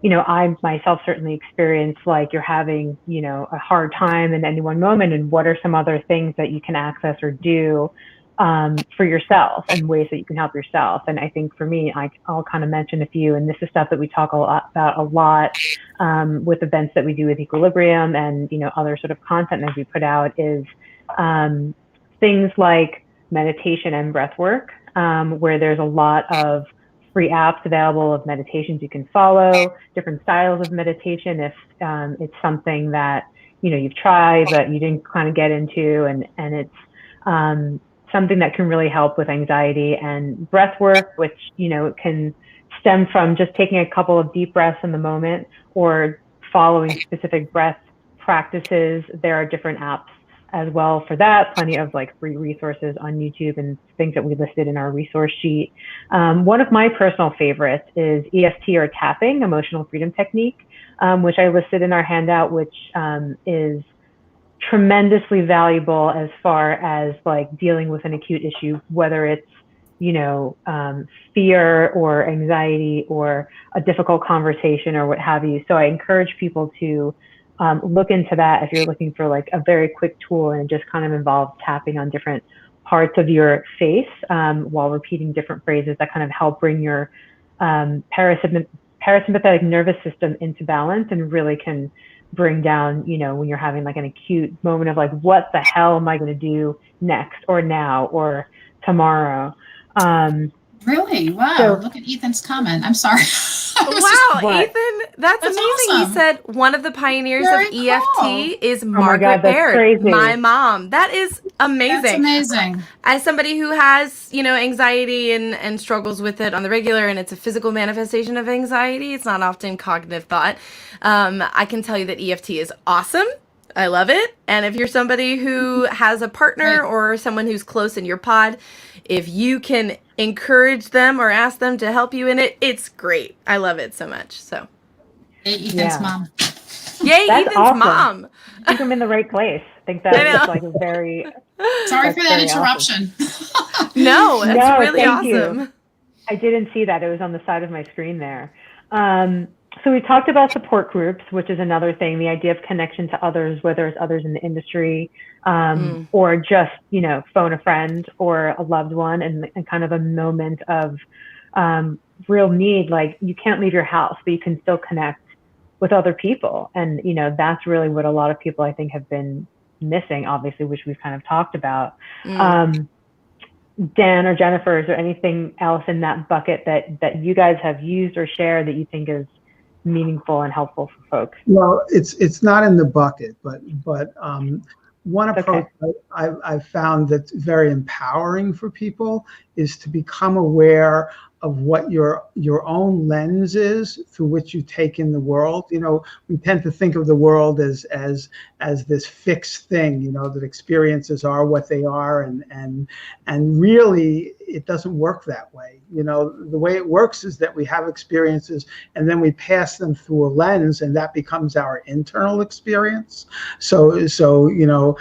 I myself certainly experience like you're having, a hard time in any one moment, and what are some other things that you can access or do for yourself and ways that you can help yourself. And I think for me, I'll kind of mention a few, and this is stuff that we talk about a lot with events that we do with Equilibrium and, other sort of content that we put out is things like meditation and breath work, where there's a lot of free apps available of meditations you can follow, different styles of meditation if it's something that, you've tried but you didn't kind of get into, and it's something that can really help with anxiety. And breath work, which, can stem from just taking a couple of deep breaths in the moment or following specific breath practices. There are different apps as well for that, plenty of like free resources on YouTube and things that we listed in our resource sheet. One of my personal favorites is EFT, or tapping, emotional freedom technique, which I listed in our handout, which is tremendously valuable as far as like dealing with an acute issue, whether it's fear or anxiety or a difficult conversation or what have you. So I encourage people to look into that if you're looking for like a very quick tool, and it just kind of involves tapping on different parts of your face while repeating different phrases that kind of help bring your parasympathetic nervous system into balance, and really can bring down, when you're having like an acute moment of like, what the hell am I going to do next or now or tomorrow? Really? Wow. So, look at Ethan's comment. I'm sorry. Wow, Ethan, that's amazing. awesome. He said one of the pioneers Very of EFT cool. is my Margaret God, that's Baird, crazy. my mom. That is amazing. That's amazing. As somebody who has, anxiety and struggles with it on the regular, and it's a physical manifestation of anxiety, it's not often cognitive thought. I can tell you that EFT is awesome. I love it. And if you're somebody who has a partner or someone who's close in your pod, if you can encourage them or ask them to help you in it, it's great. I love it so much. So, Yay, Ethan's mom. Yay, that's Ethan's awesome. Mom. I think I'm in the right place. I think that's like a very... Sorry for that interruption. Awesome. No, that's really thank awesome. You. I didn't see that. It was on the side of my screen there. So we talked about support groups, which is another thing, the idea of connection to others, whether it's others in the industry or just, phone a friend or a loved one, and kind of a moment of real need. Like, you can't leave your house, but you can still connect with other people. And, that's really what a lot of people, I think, have been missing, obviously, which we've kind of talked about. Dan or Jennifer, is there anything else in that bucket that you guys have used or shared that you think is meaningful and helpful for folks? Well, it's not in the bucket, but one approach I've found that's very empowering for people is to become aware of what your own lens is through which you take in the world. We tend to think of the world as this fixed thing, that experiences are what they are, and really it doesn't work that way. The way it works is that we have experiences and then we pass them through a lens, and that becomes our internal experience. So you all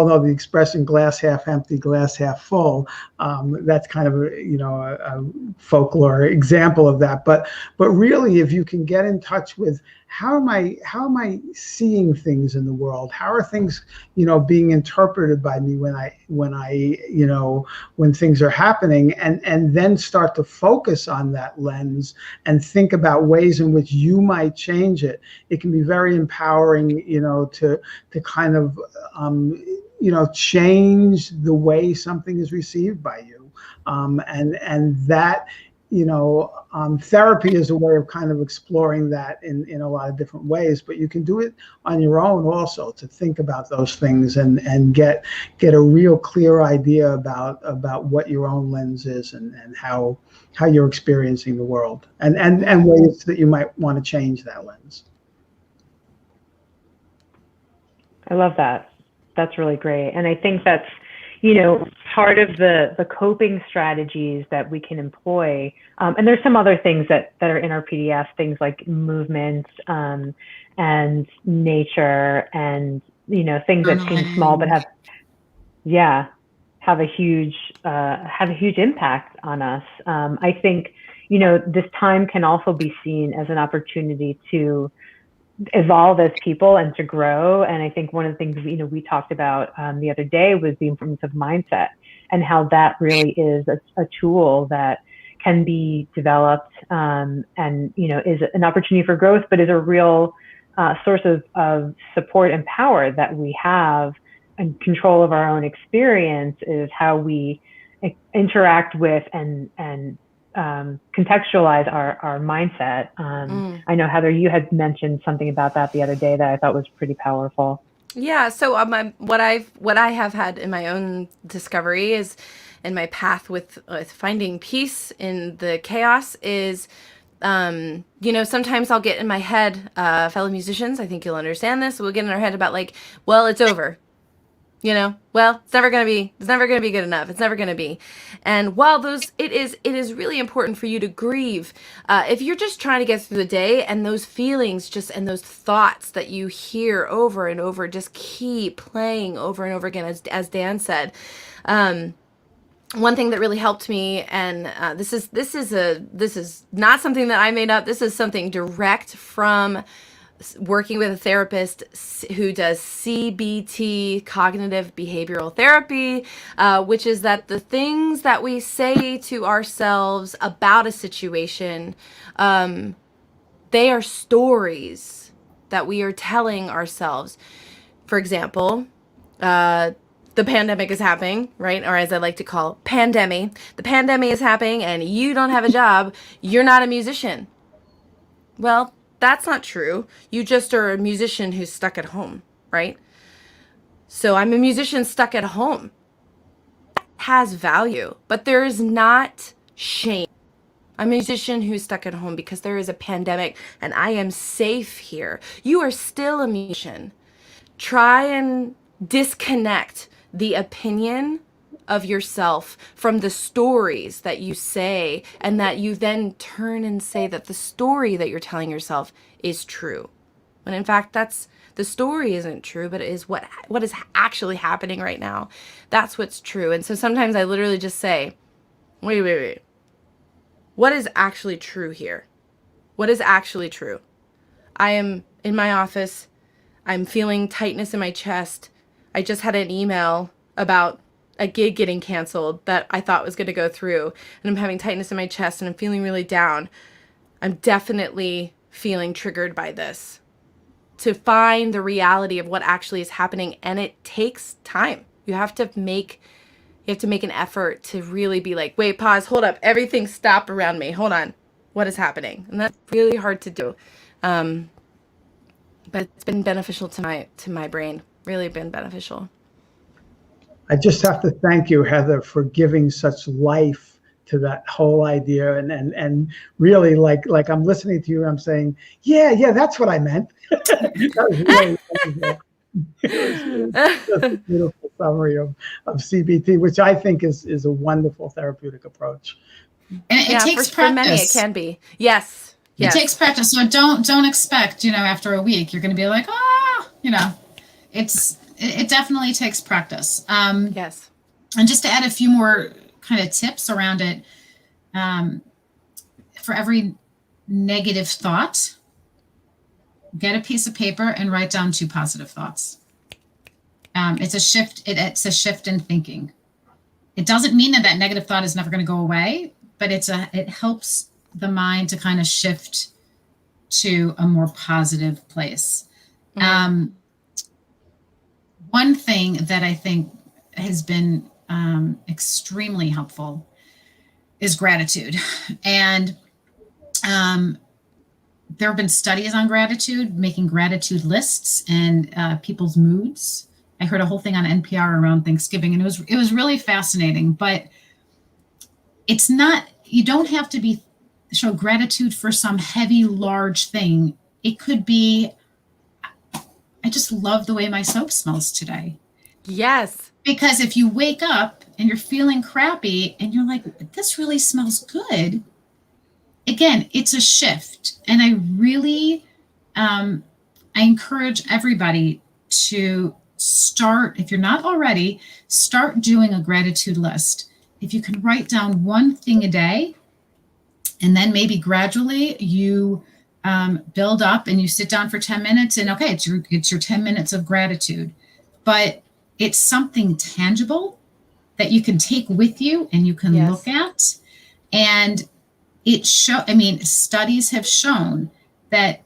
know the expression glass half empty, glass half full. That's kind of a folklore example of that. But really, if you can get in touch with how am I seeing things in the world? How are things, being interpreted by me when things are happening, and then start to focus on that lens and think about ways in which you might change it. It can be very empowering, to kind of, change the way something is received by you. And that, therapy is a way of kind of exploring that in a lot of different ways, but you can do it on your own also, to think about those things and get a real clear idea about what your own lens is and how you're experiencing the world, and ways that you might want to change that lens. I love that. That's really great. And I think that's, part of the coping strategies that we can employ, and there's some other things that are in our PDF, things like movement, and nature, and things that seem small but have a huge impact on us. I think this time can also be seen as an opportunity to evolve as people and to grow. And I think one of the things we talked about the other day was the importance of mindset, and how that really is a tool that can be developed, and is an opportunity for growth, but is a real source of support and power that we have, and control of our own experience is how we interact with and contextualize our mindset. I know, Heather, you had mentioned something about that the other day that I thought was pretty powerful. Yeah. So what I have had in my own discovery is, in my path with finding peace in the chaos, is sometimes I'll get in my head, fellow musicians, I think you'll understand this. We'll get in our head about like, well, it's over. Well, it's never going to be good enough. It's never going to be. And while it is really important for you to grieve, if you're just trying to get through the day, and those feelings and those thoughts that you hear over and over just keep playing over and over again, as Dan said, one thing that really helped me, and this is not something that I made up. This is something direct from working with a therapist who does CBT, cognitive behavioral therapy, which is that the things that we say to ourselves about a situation, they are stories that we are telling ourselves. For example, the pandemic is happening, right? Or as I like to call, pandemic. The pandemic is happening and you don't have a job. You're not a musician. Well, that's not true. You just are a musician who's stuck at home, right? So I'm a musician stuck at home. Has value, but there is not shame. I'm a musician who's stuck at home because there is a pandemic and I am safe here. You are still a musician. Try and disconnect the opinion of yourself from the stories that you say, and that you then turn and say that the story that you're telling yourself is true. When in fact, the story isn't true, but it is what is actually happening right now. That's what's true. And so sometimes I literally just say, wait. What is actually true here? What is actually true? I am in my office. I'm feeling tightness in my chest. I just had an email about a gig getting canceled that I thought was going to go through, and I'm having tightness in my chest and I'm feeling really down. I'm definitely feeling triggered by this. To find the reality of what actually is happening, and it takes time. You have to make an effort to really be like, wait, pause, hold up, everything stop around me. Hold on. What is happening? And that's really hard to do. But it's been beneficial to my brain. Really been beneficial. I just have to thank you, Heather, for giving such life to that whole idea, and really like I'm listening to you and I'm saying, yeah, that's what I meant. That was really wonderful. It was just a beautiful summary of CBT, which I think is a wonderful therapeutic approach. And it takes practice. For many, it can be. Yes. It takes practice. So don't expect, after a week, you're going to be like, it definitely takes practice. Yes. And just to add a few more kind of tips around it, for every negative thought, get a piece of paper and write down 2 positive thoughts. It's a shift. It's a shift in thinking. It doesn't mean that negative thought is never going to go away, but it helps the mind to kind of shift to a more positive place. Mm-hmm. One thing that I think has been extremely helpful is gratitude. And there have been studies on gratitude, making gratitude lists and people's moods. I heard a whole thing on NPR around Thanksgiving, and it was really fascinating. But it's not, you don't have to show gratitude for some heavy, large thing. It could be, I just love the way my soap smells today. Yes. Because if you wake up and you're feeling crappy and you're like, this really smells good, again, it's a shift. And I really, I encourage everybody to start, if you're not already, start doing a gratitude list. If you can write down one thing a day, and then maybe gradually you build up and you sit down for 10 minutes and okay, it's your 10 minutes of gratitude. But it's something tangible that you can take with you and you can look at. And studies have shown that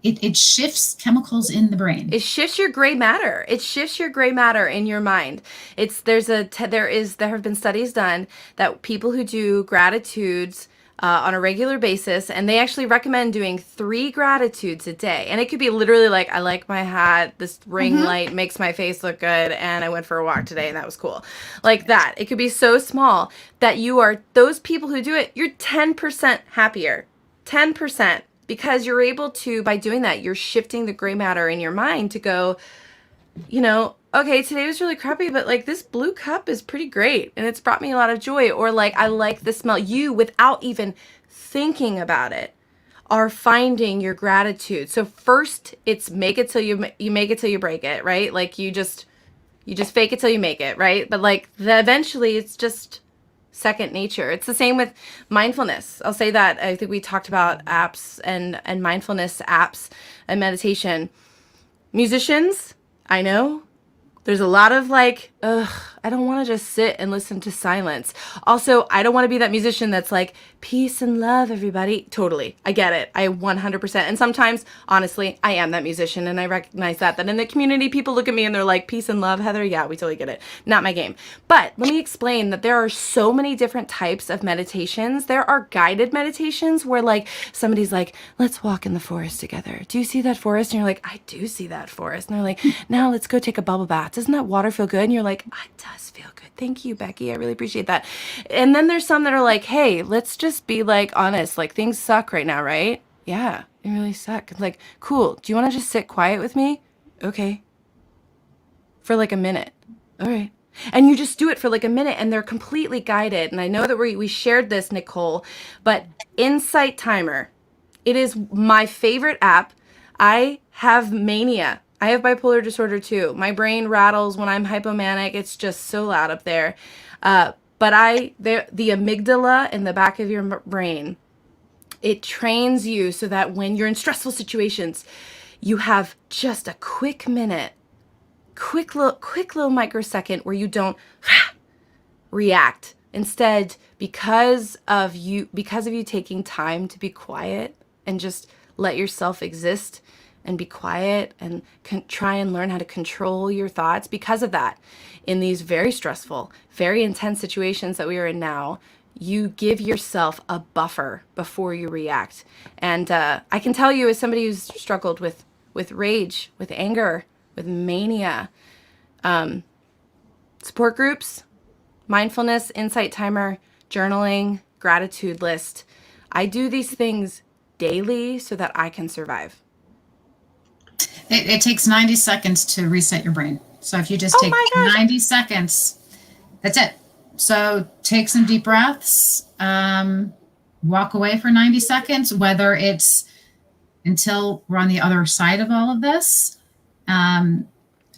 it shifts chemicals in the brain. It shifts your gray matter. It shifts your gray matter in your mind. There have been studies done that people who do gratitudes on a regular basis, and they actually recommend doing 3 gratitudes a day. And it could be literally like, I like my hat, this ring light makes my face look good, and I went for a walk today and that was cool. Like that. It could be so small that those people who do it, you're 10% happier. 10%. Because you're able to, by doing that, you're shifting the gray matter in your mind to go, okay, today was really crappy, but like this blue cup is pretty great and it's brought me a lot of joy. Or like, I like the smell. You, without even thinking about it, are finding your gratitude. So first it's make it till you make it till you break it, right? Like you just fake it till you make it, right? But like eventually it's just second nature. It's the same with mindfulness. I'll say that. I think we talked about apps and mindfulness apps and meditation. Musicians, I know there's a lot of like, I don't want to just sit and listen to silence. Also, I don't want to be that musician that's like, peace and love, everybody. Totally. I get it. I 100%. And sometimes, honestly, I am that musician and I recognize that in the community, people look at me and they're like, peace and love, Heather. Yeah, we totally get it. Not my game. But let me explain that there are so many different types of meditations. There are guided meditations where like somebody's like, let's walk in the forest together. Do you see that forest? And you're like, I do see that forest. And they're like, now let's go take a bubble bath. Doesn't that water feel good? And you're like, it does feel good. Thank you, Becky. I really appreciate that. And then there's some that are like, hey, let's just be like honest. Like things suck right now, right? Yeah, they really suck. Like, cool. Do you want to just sit quiet with me? Okay. For like a minute. All right. And you just do it for like a minute and they're completely guided. And I know that we shared this, Nicole, but Insight Timer, it is my favorite app. I have mania. I have bipolar disorder too. My brain rattles when I'm hypomanic. It's just so loud up there. But the amygdala in the back of your brain, it trains you so that when you're in stressful situations, you have just a quick minute, quick little microsecond where you don't react. Instead, because of you taking time to be quiet and just let yourself exist and be quiet and try and learn how to control your thoughts. Because of that, in these very stressful, very intense situations that we are in now, you give yourself a buffer before you react. And I can tell you, as somebody who's struggled with rage, with anger, with mania, support groups, mindfulness, Insight Timer, journaling, gratitude list. I do these things daily so that I can survive. It takes 90 seconds to reset your brain. So if you just take 90 seconds, that's it. So take some deep breaths, walk away for 90 seconds, whether it's until we're on the other side of all of this. At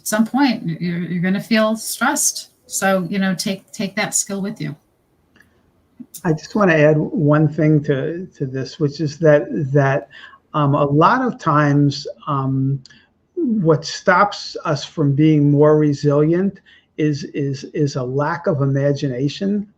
some point, you're going to feel stressed. So, take that skill with you. I just want to add one thing to this, which is that a lot of times what stops us from being more resilient is a lack of imagination,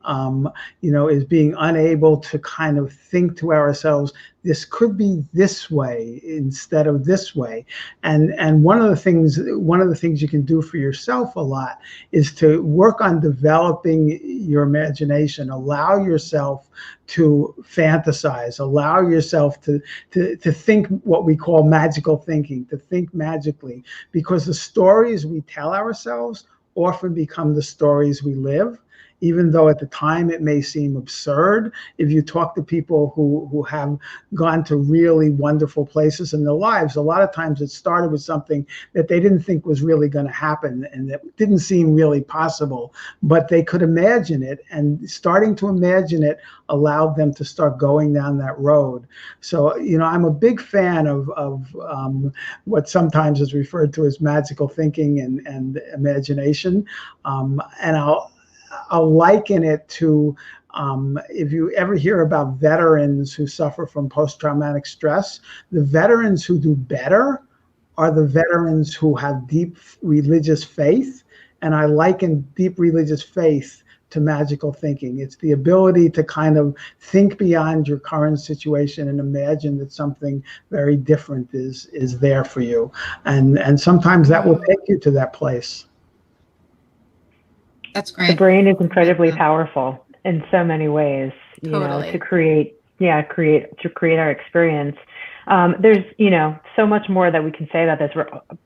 is being unable to kind of think to ourselves, this could be this way instead of this way. And one of the things you can do for yourself a lot is to work on developing your imagination. Allow yourself to fantasize, allow yourself to think what we call magical thinking, to think magically, because the stories we tell ourselves often become the stories we live. even though at the time it may seem absurd. If you talk to people who have gone to really wonderful places in their lives, a lot of times it started with something that they didn't think was really going to happen and that didn't seem really possible, but they could imagine it, and starting to imagine it allowed them to start going down that road. So, I'm a big fan of what sometimes is referred to as magical thinking and imagination. And I'll liken it to, if you ever hear about veterans who suffer from post-traumatic stress, the veterans who do better are the veterans who have deep religious faith. And I liken deep religious faith to magical thinking. It's the ability to kind of think beyond your current situation and imagine that something very different is there for you. And sometimes that will take you to that place. That's great. The brain is incredibly powerful in so many ways, to create our experience. There's, so much more that we can say about this.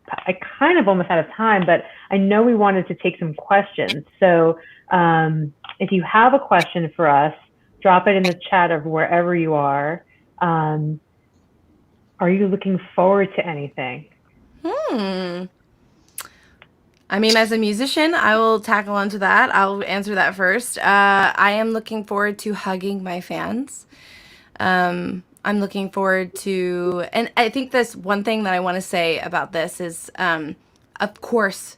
I kind of almost out of time, but I know we wanted to take some questions. So if you have a question for us, drop it in the chat of wherever you are. Are you looking forward to anything? I mean, as a musician, I will tackle onto that. I'll answer that first. I am looking forward to hugging my fans. I'm looking forward to, and I think this one thing that I want to say about this is, of course,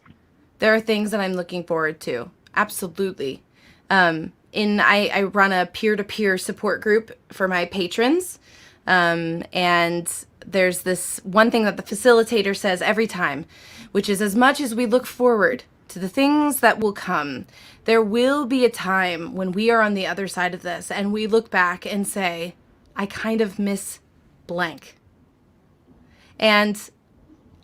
there are things that I'm looking forward to. Absolutely. I run a peer-to-peer support group for my patrons. And there's this one thing that the facilitator says every time, which is, as much as we look forward to the things that will come, there will be a time when we are on the other side of this and we look back and say, I kind of miss blank. And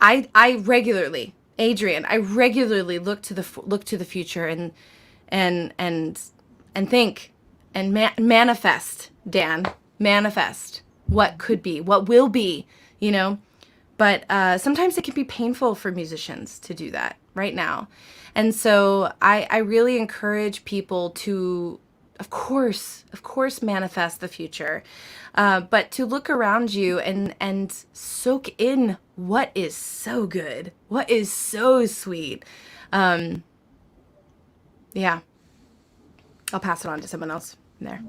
I regularly, Adrian, I regularly look to the future and think and manifest, Dan, manifest what could be, what will be, But sometimes it can be painful for musicians to do that right now. And so I really encourage people to, of course, manifest the future, but to look around you and soak in what is so good, what is so sweet. Yeah, I'll pass it on to someone else there.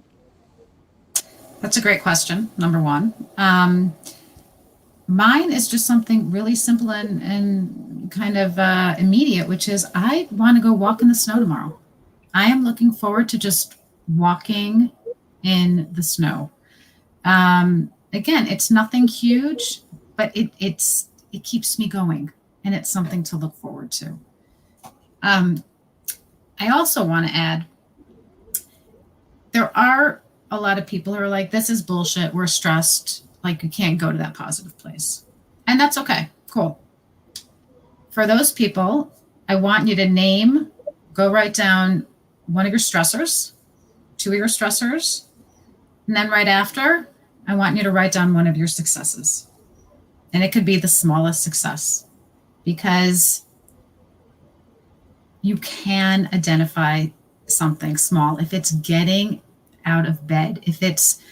That's a great question, number one. Mine is just something really simple and kind of immediate, which is I want to go walk in the snow tomorrow. I am looking forward to just walking in the snow. Again, it's nothing huge, but it keeps me going, and it's something to look forward to. I also want to add, there are a lot of people who are like, this is bullshit, we're stressed, like you can't go to that positive place. And that's okay, cool. For those people, I want you to go write down one of your stressors, two of your stressors, and then right after, I want you to write down one of your successes. And it could be the smallest success, because you can identify something small. If it's getting out of bed, if it's,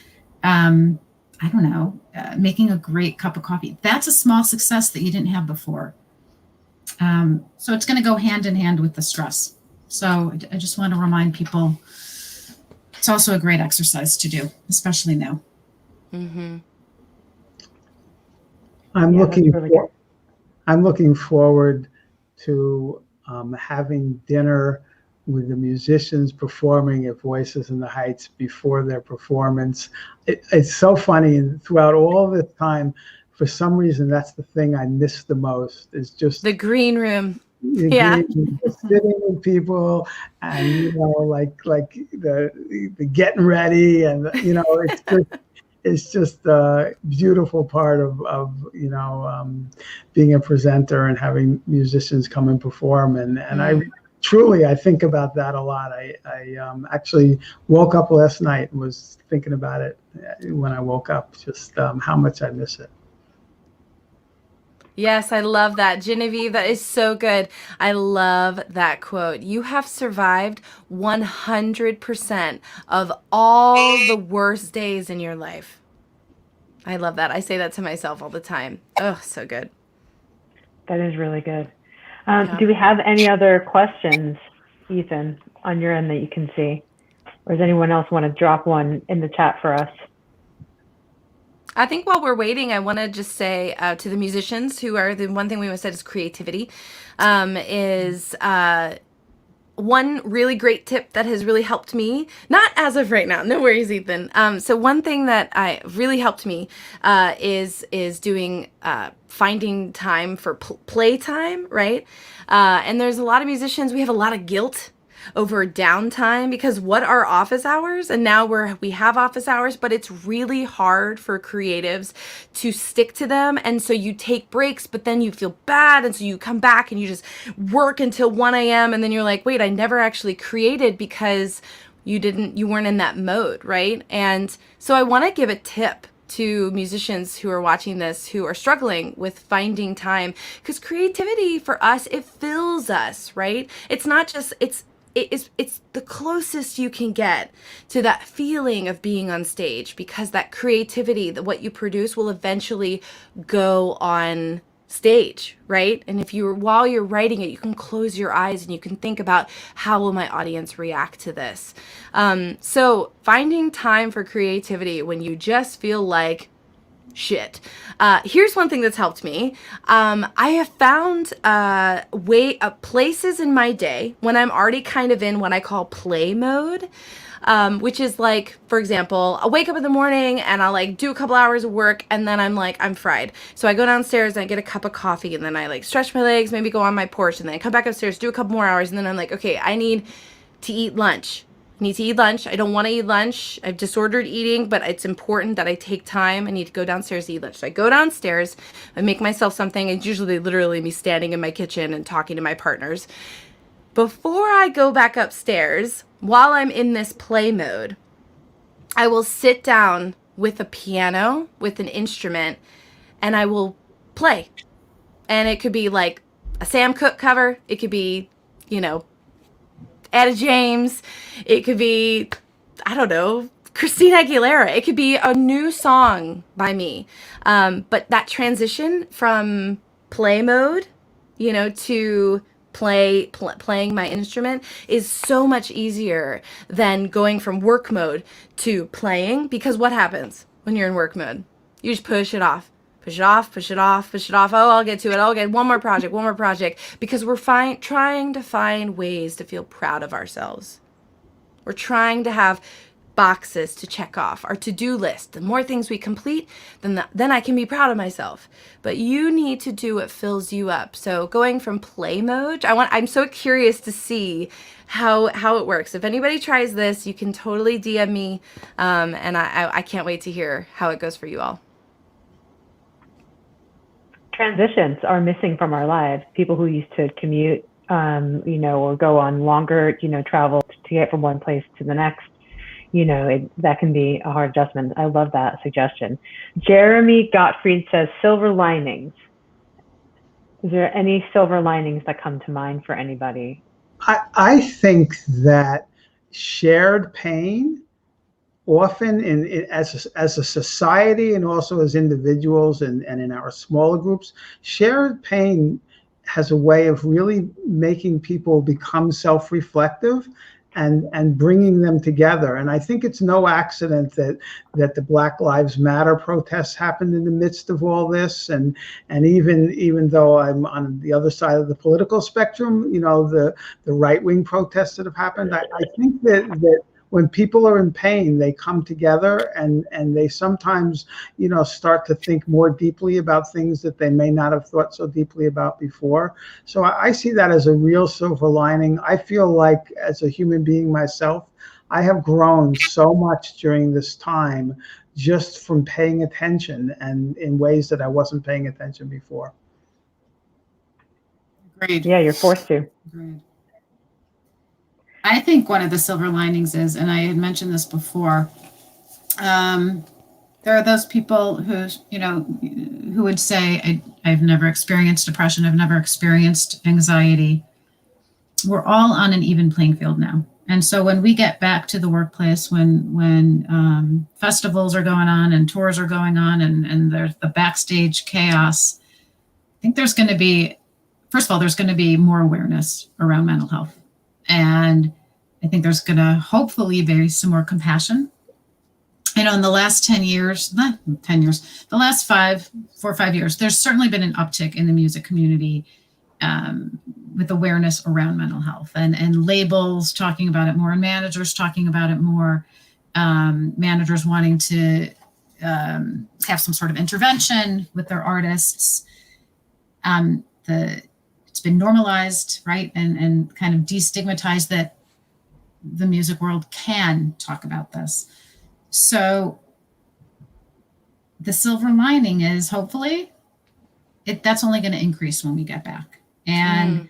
making a great cup of coffee, that's a small success that you didn't have before. So it's going to go hand in hand with the stress. So I just want to remind people, it's also a great exercise to do, especially now. Mm-hmm. I'm looking forward to having dinner with the musicians performing at Voices in the Heights before their performance. It's so funny, and throughout all this time, for some reason, that's the thing I miss the most, is just the green room. Yeah, sitting with people, and like the getting ready, and it's just a beautiful part of being a presenter and having musicians come and perform, and I think about that a lot. I actually woke up last night and was thinking about it when I woke up, just how much I miss it. Yes, I love that. Genevieve, that is so good. I love that quote. You have survived 100% of all the worst days in your life. I love that. I say that to myself all the time. Oh, so good. That is really good. Yeah. Do we have any other questions, Ethan, on your end that you can see? Or does anyone else want to drop one in the chat for us? I think while we're waiting, I want to just say to the musicians who are, the one thing we said is creativity, is one really great tip that has really helped me, not as of right now, no worries, Ethan. So one thing that I really helped me is doing finding time for playtime, right? And there's a lot of musicians, we have a lot of guilt over downtime because what are office hours? And now we have office hours, but it's really hard for creatives to stick to them. And so you take breaks, but then you feel bad. And so you come back and you just work until 1 a.m. And then you're like, wait, I never actually created because you weren't in that mode, right? And so I want to give a tip to musicians who are watching this who are struggling with finding time, because creativity for us, it fills us, right? It's not just, it's the closest you can get to that feeling of being on stage, because that creativity, that what you produce will eventually go on stage, right? And while you're writing it, you can close your eyes and you can think about, how will my audience react to this? So finding time for creativity when you just feel like shit. Here's one thing that's helped me. I have found places in my day when I'm already kind of in what I call play mode, which is like, for example, I'll wake up in the morning and I'll like do a couple hours of work and then I'm fried. So I go downstairs and I get a cup of coffee and then I like stretch my legs, maybe go on my porch, and then I come back upstairs, do a couple more hours, and then I'm like, okay, I need to eat lunch. I need to eat lunch. I don't want to eat lunch. I've disordered eating, but it's important that I take time. I need to go downstairs to eat lunch. So I go downstairs, I make myself something. It's usually literally me standing in my kitchen and talking to my partners. Before I go back upstairs, while I'm in this play mode, I will sit down with a piano, with an instrument, and I will play. And it could be like a Sam Cooke cover. It could be, Etta James. It could be, I don't know, Christina Aguilera. It could be a new song by me. But that transition from play mode, to playing my instrument is so much easier than going from work mode to playing, because what happens when you're in work mode? You just push it off. Push it off, push it off, push it off. Oh, I'll get to it. I'll get one more project, because we're trying to find ways to feel proud of ourselves. We're trying to have boxes to check off, our to-do list. The more things we complete, then I can be proud of myself. But you need to do what fills you up. So going from play mode, I'm so curious to see how it works. If anybody tries this, you can totally DM me, and I can't wait to hear how it goes for you all. Transitions are missing from our lives. People who used to commute, or go on longer, travel to get from one place to the next, that can be a hard adjustment. I love that suggestion. Jeremy Gottfried says silver linings. Is there any silver linings that come to mind for anybody? I think that shared pain, often as a society and also as individuals and in our smaller groups, shared pain has a way of really making people become self-reflective and bringing them together. And I think it's no accident that the Black Lives Matter protests happened in the midst of all this. And even though I'm on the other side of the political spectrum, the right-wing protests that have happened, I think that when people are in pain, they come together and they sometimes, start to think more deeply about things that they may not have thought so deeply about before. So I see that as a real silver lining. I feel like, as a human being myself, I have grown so much during this time just from paying attention, and in ways that I wasn't paying attention before. Agreed. Yeah, you're forced to. Agreed. I think one of the silver linings is, and I had mentioned this before, there are those people who would say, I've never experienced depression. I've never experienced anxiety. We're all on an even playing field now. And so when we get back to the workplace, when festivals are going on and tours are going on and there's the backstage chaos, I think there's going to be, first of all, there's going to be more awareness around mental health. And I think there's going to hopefully be some more compassion. You know, in the last 10 years, not 10 years, the last 4 or 5 years, there's certainly been an uptick in the music community with awareness around mental health and labels talking about it more and managers talking about it more, managers wanting to have some sort of intervention with their artists. It's been normalized, right? And kind of destigmatized that the music world can talk about this. So the silver lining is hopefully that's only going to increase when we get back. And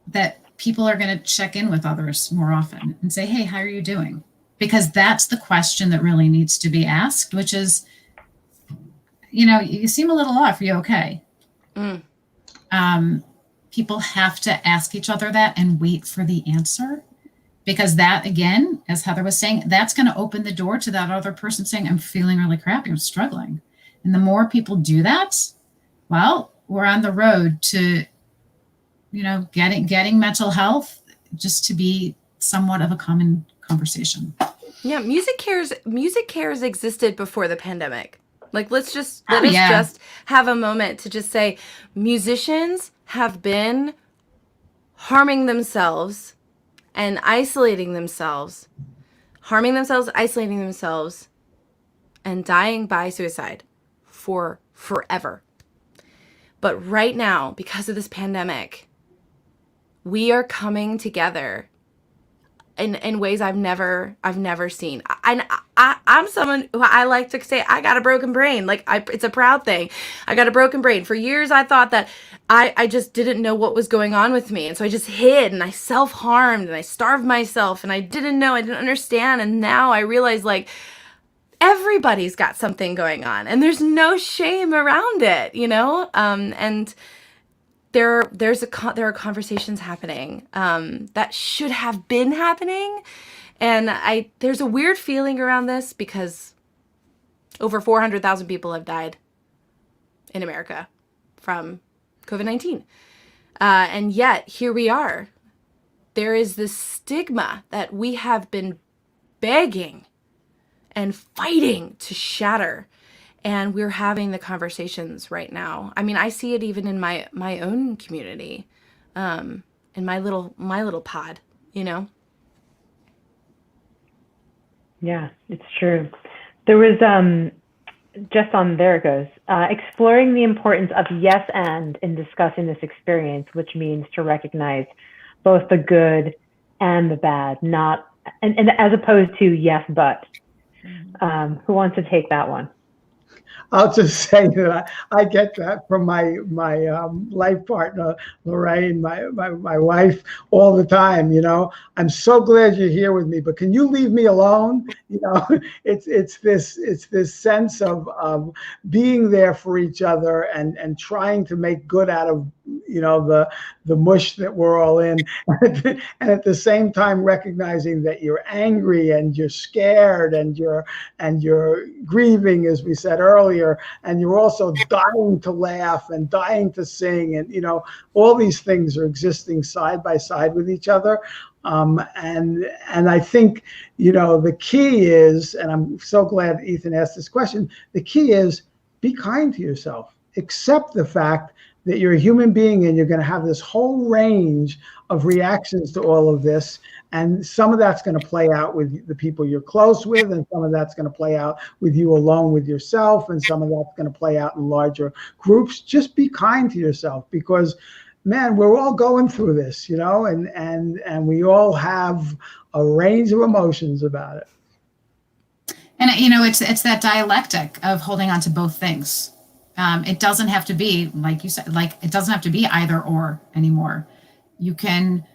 that people are going to check in with others more often and say, hey, how are you doing? Because that's the question that really needs to be asked, which is, you know, you seem a little off. Are you okay? People have to ask each other that and wait for the answer. Because that, again, as Heather was saying, that's going to open the door to that other person saying, I'm feeling really crappy, I'm struggling. And the more people do that, well, we're on the road to, you know, getting mental health just to be somewhat of a common conversation. Yeah, music cares existed before the pandemic. Like, let us just have a moment to just say musicians have been harming themselves and isolating themselves, harming themselves, isolating themselves, and dying by suicide for forever. But right now, because of this pandemic, we are coming together in ways I've never seen. I'm someone who I like to say I got a broken brain. Like it's a proud thing. I got a broken brain. For years I thought that I just didn't know what was going on with me. And so I just hid and I self-harmed and I starved myself and I didn't understand. And now I realize like everybody's got something going on and there's no shame around it, you know? And there are conversations happening that should have been happening, and there's a weird feeling around this because over 400,000 people have died in America from COVID-19, and yet here we are. There is this stigma that we have been begging and fighting to shatter. And we're having the conversations right now. I mean, I see it even in my own community, in my little pod, you know? Yeah, it's true. There was, just on there it goes, exploring the importance of yes and in discussing this experience, which means to recognize both the good and the bad, and as opposed to yes, but. Who wants to take that one? I'll just say that I get that from my life partner, Lorraine, my wife, all the time. You know, I'm so glad you're here with me, but can you leave me alone? You know, it's this sense of being there for each other and trying to make good out of, you know, the mush that we're all in, and at the same time recognizing that you're angry and you're scared and you're grieving, as we said earlier, and you're also dying to laugh and dying to sing, and you know, all these things are existing side by side with each other. And I think, you know, the key is, and I'm so glad Ethan asked this question, the key is be kind to yourself. Accept the fact that you're a human being and you're going to have this whole range of reactions to all of this. And some of that's going to play out with the people you're close with, and some of that's going to play out with you alone with yourself, and some of that's going to play out in larger groups. Just be kind to yourself, because man, we're all going through this, you know, and we all have a range of emotions about it. And you know, it's that dialectic of holding on to both things. It doesn't have to be, like you said, like it doesn't have to be either or anymore. You can,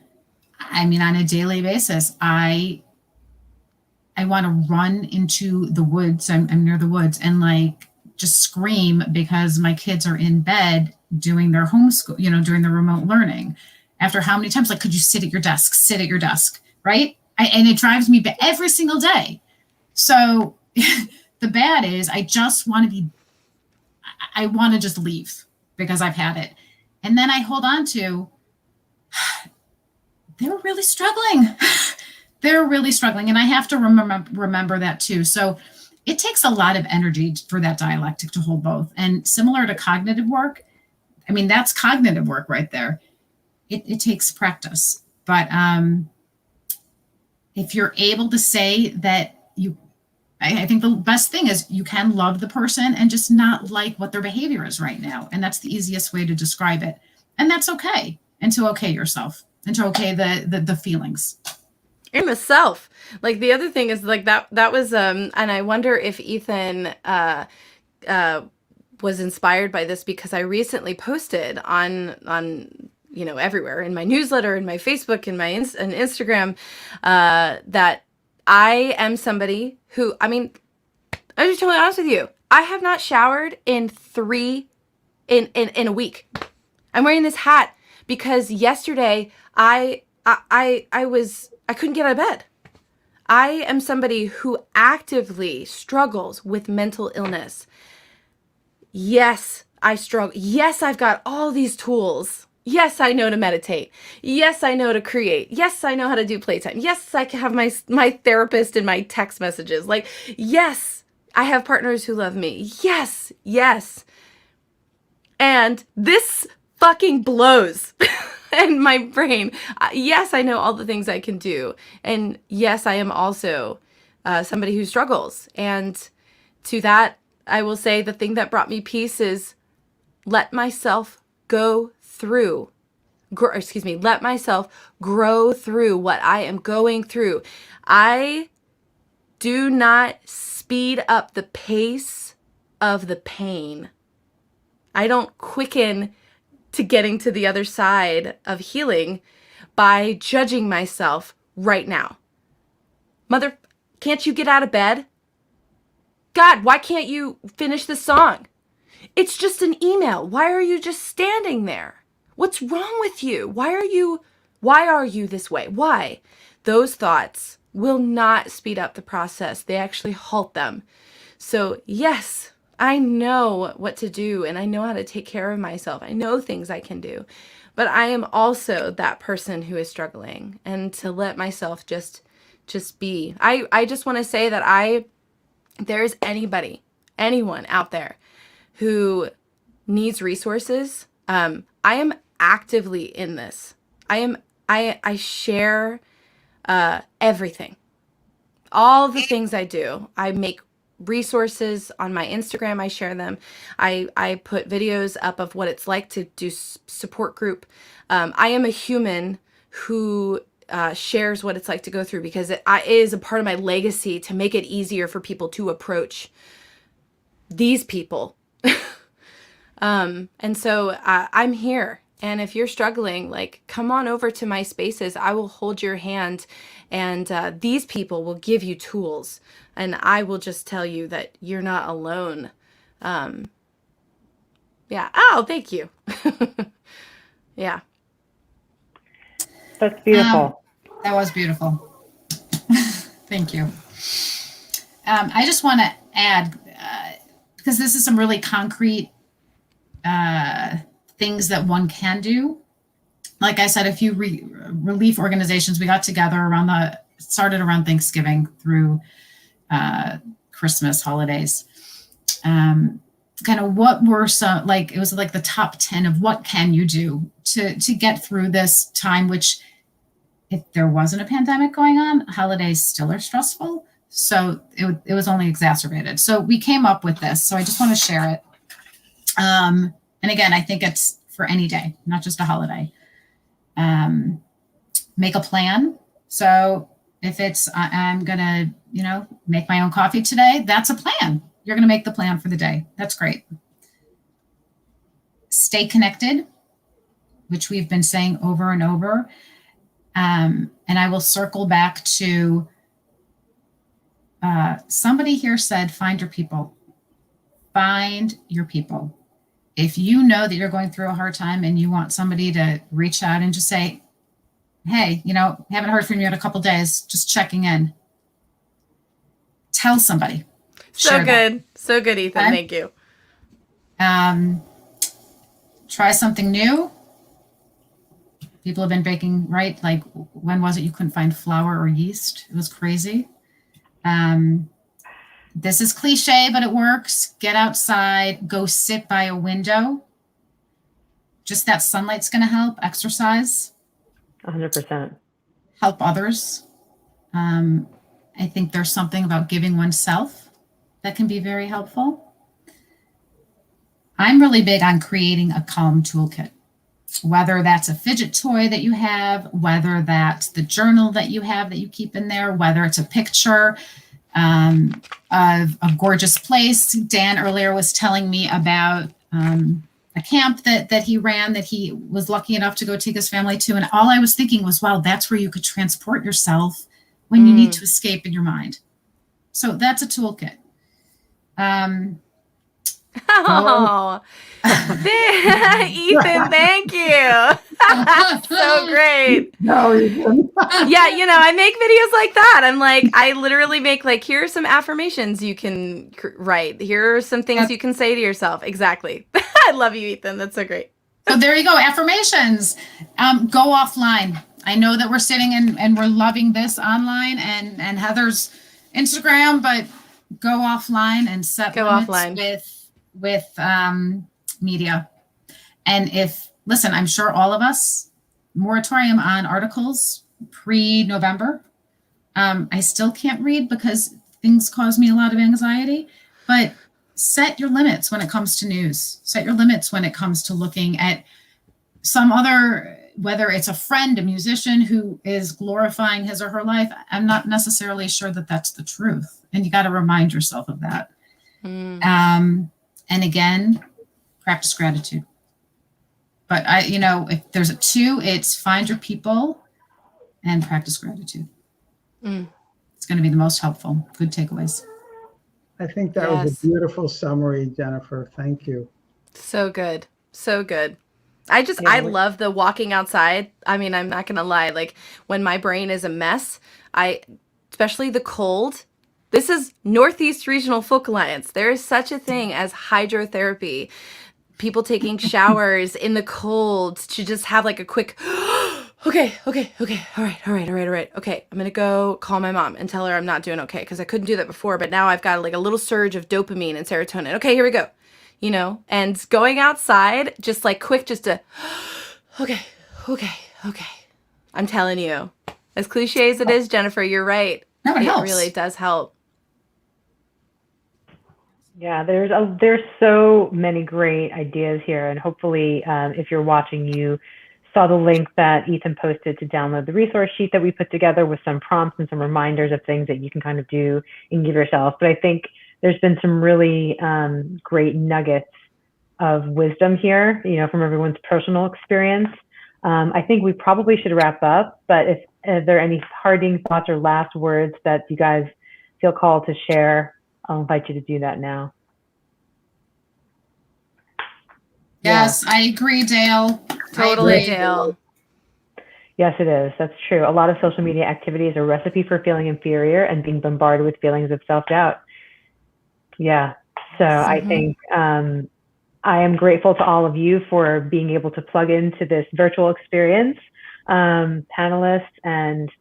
I mean, on a daily basis, I want to run into the woods. I'm near the woods and like just scream because my kids are in bed doing their homeschool, doing the remote learning. After how many times, like, could you sit at your desk, right? And it drives me every single day. So the bad is I just want to I want to just leave because I've had it. And then I hold on to, they're really struggling. They're really struggling. And I have to remember that too. So it takes a lot of energy for that dialectic to hold both. And similar to cognitive work, I mean, that's cognitive work right there. It takes practice. But if you're able to say that I think the best thing is you can love the person and just not like what their behavior is right now. And that's the easiest way to describe it. And that's okay. And to okay yourself and to okay the feelings. And the self. Like the other thing is like that was and I wonder if Ethan was inspired by this, because I recently posted on everywhere, in my newsletter, in my Facebook, in my Instagram, that I am somebody who, I mean, I'm just totally honest with you. I have not showered in a week. I'm wearing this hat because yesterday I couldn't get out of bed. I am somebody who actively struggles with mental illness. Yes, I struggle. Yes, I've got all these tools. Yes, I know to meditate. Yes, I know to create. Yes, I know how to do playtime. Yes, I can have my therapist in my text messages. Like, yes, I have partners who love me. Yes, yes. And this fucking blows in my brain. Yes, I know all the things I can do. And yes, I am also somebody who struggles. And to that, I will say the thing that brought me peace is let myself let myself grow through what I am going through. I do not speed up the pace of the pain. I don't quicken to getting to the other side of healing by judging myself right now. Mother, can't you get out of bed? God, why can't you finish the song? It's just an email. Why are you just standing there? What's wrong with you? Why are you this way? Why? Those thoughts will not speed up the process. They actually halt them. So yes, I know what to do and I know how to take care of myself. I know things I can do, but I am also that person who is struggling, and to let myself just be. I just want to say that there's anyone out there who needs resources. I am actively in this. I share everything, all the things I do. I make resources on my Instagram. I share them. I put videos up of what it's like to do support group. I am a human who shares what it's like to go through, because it is a part of my legacy to make it easier for people to approach these people. And so I'm here. And if you're struggling, like, come on over to my spaces. I will hold your hand, and these people will give you tools. And I will just tell you that you're not alone. Yeah. Oh, thank you. Yeah. That's beautiful. That was beautiful. Thank you. I just want to add, because this is some really concrete things that one can do. Like I said, a few relief organizations, we got together started around Thanksgiving through Christmas holidays. Kind of what were some, like, it was like the top 10 of what can you do to get through this time, which, if there wasn't a pandemic going on, holidays still are stressful. So it was only exacerbated. So we came up with this. So I just want to share it. And again, I think it's for any day, not just a holiday. Make a plan. So if it's, I'm going to, make my own coffee today, that's a plan. You're going to make the plan for the day. That's great. Stay connected, which we've been saying over and over. And I will circle back to somebody here said, find your people. Find your people. If you know that you're going through a hard time and you want somebody to reach out and just say, hey, haven't heard from you in a couple days, just checking in. Tell somebody. So good. So good, Ethan. Okay? Thank you. Try something new. People have been baking, right? Like, when was it you couldn't find flour or yeast? It was crazy. This is cliche, but it works. Get outside, go sit by a window. Just that sunlight's going to help. Exercise. 100%. Help others. I think there's something about giving oneself that can be very helpful. I'm really big on creating a calm toolkit, whether that's a fidget toy that you have, whether that's the journal that you have that you keep in there, whether it's a picture of a gorgeous place. Dan earlier was telling me about a camp that he ran, that he was lucky enough to go take his family to. And all I was thinking was, wow, that's where you could transport yourself when you need to escape in your mind. So that's a toolkit. Oh, Ethan, thank you. So great. No, Ethan. Yeah, I make videos like that. I'm like, I literally make like, here are some affirmations you can write. Here are some things you can say to yourself. Exactly. I love you, Ethan. That's so great. So there you go. Affirmations. Go offline. I know that we're sitting and we're loving this online and Heather's Instagram, but go offline and set limits with media. And listen, I'm sure all of us, moratorium on articles pre-November. I still can't read because things cause me a lot of anxiety, but set your limits when it comes to news. Set your limits when it comes to looking at some other, whether it's a friend, a musician who is glorifying his or her life. I'm not necessarily sure that that's the truth. And you got to remind yourself of that. And again, practice gratitude. But if there's a 2, it's find your people and practice gratitude. It's going to be the most helpful. Good takeaways. I think that was a beautiful summary, Jennifer. Thank you. So good. So good. I love the walking outside. I mean, I'm not going to lie. Like, when my brain is a mess, especially the cold. This is Northeast Regional Folk Alliance. There is such a thing as hydrotherapy. People taking showers in the cold to just have like a quick, okay. All right. Okay, I'm going to go call my mom and tell her I'm not doing okay, because I couldn't do that before, but now I've got like a little surge of dopamine and serotonin. Okay, here we go. And going outside, just like quick, just to, okay. I'm telling you, as cliche as it is, Jennifer, you're right. No, it helps. Really does help. Yeah, there's so many great ideas here, and hopefully, if you're watching, you saw the link that Ethan posted to download the resource sheet that we put together with some prompts and some reminders of things that you can kind of do and give yourself. But I think there's been some really great nuggets of wisdom here, from everyone's personal experience. I think we probably should wrap up, but if there are any parting thoughts or last words that you guys feel called to share, I'll invite you to do that now. Yes, I agree, Dale. Totally, Dale. Yes, it is. That's true. A lot of social media activity is a recipe for feeling inferior and being bombarded with feelings of self-doubt. Yeah. So I think I am grateful to all of you for being able to plug into this virtual experience, panelists and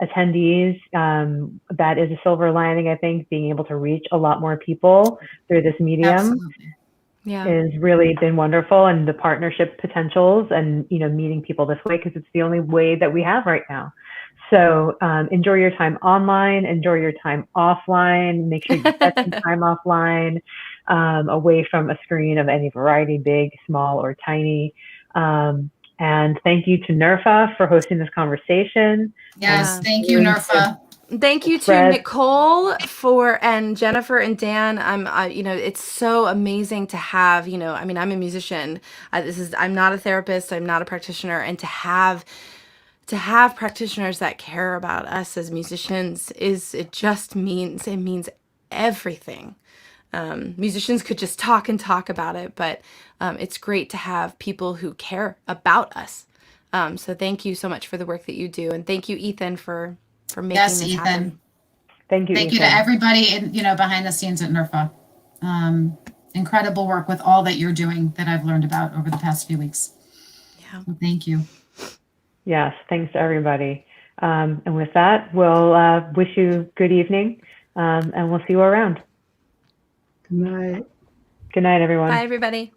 attendees. That is a silver lining, I think, being able to reach a lot more people through this medium. Has really been wonderful, and the partnership potentials and, meeting people this way, because it's the only way that we have right now. So enjoy your time online, enjoy your time offline, make sure you get some time offline, away from a screen of any variety, big, small, or tiny. And thank you to NERFA for hosting this conversation. Yes, thank you, NERFA. Thank you to Nicole and Jennifer and Dan. It's so amazing to have, I'm a musician. I'm not a therapist. I'm not a practitioner. And to have practitioners that care about us as musicians it means everything. Musicians could just talk and talk about it, but it's great to have people who care about us. So thank you so much for the work that you do, and thank you, Ethan, for making Yes, this Ethan. happen. Thank you, Thank Ethan. you to everybody behind the scenes at NERFA. Incredible work with all that you're doing that I've learned about over the past few weeks. Yeah. So thank you. Yes, thanks to everybody. And with that, we'll wish you good evening, and we'll see you around. Good night. Good night, everyone. Bye, everybody.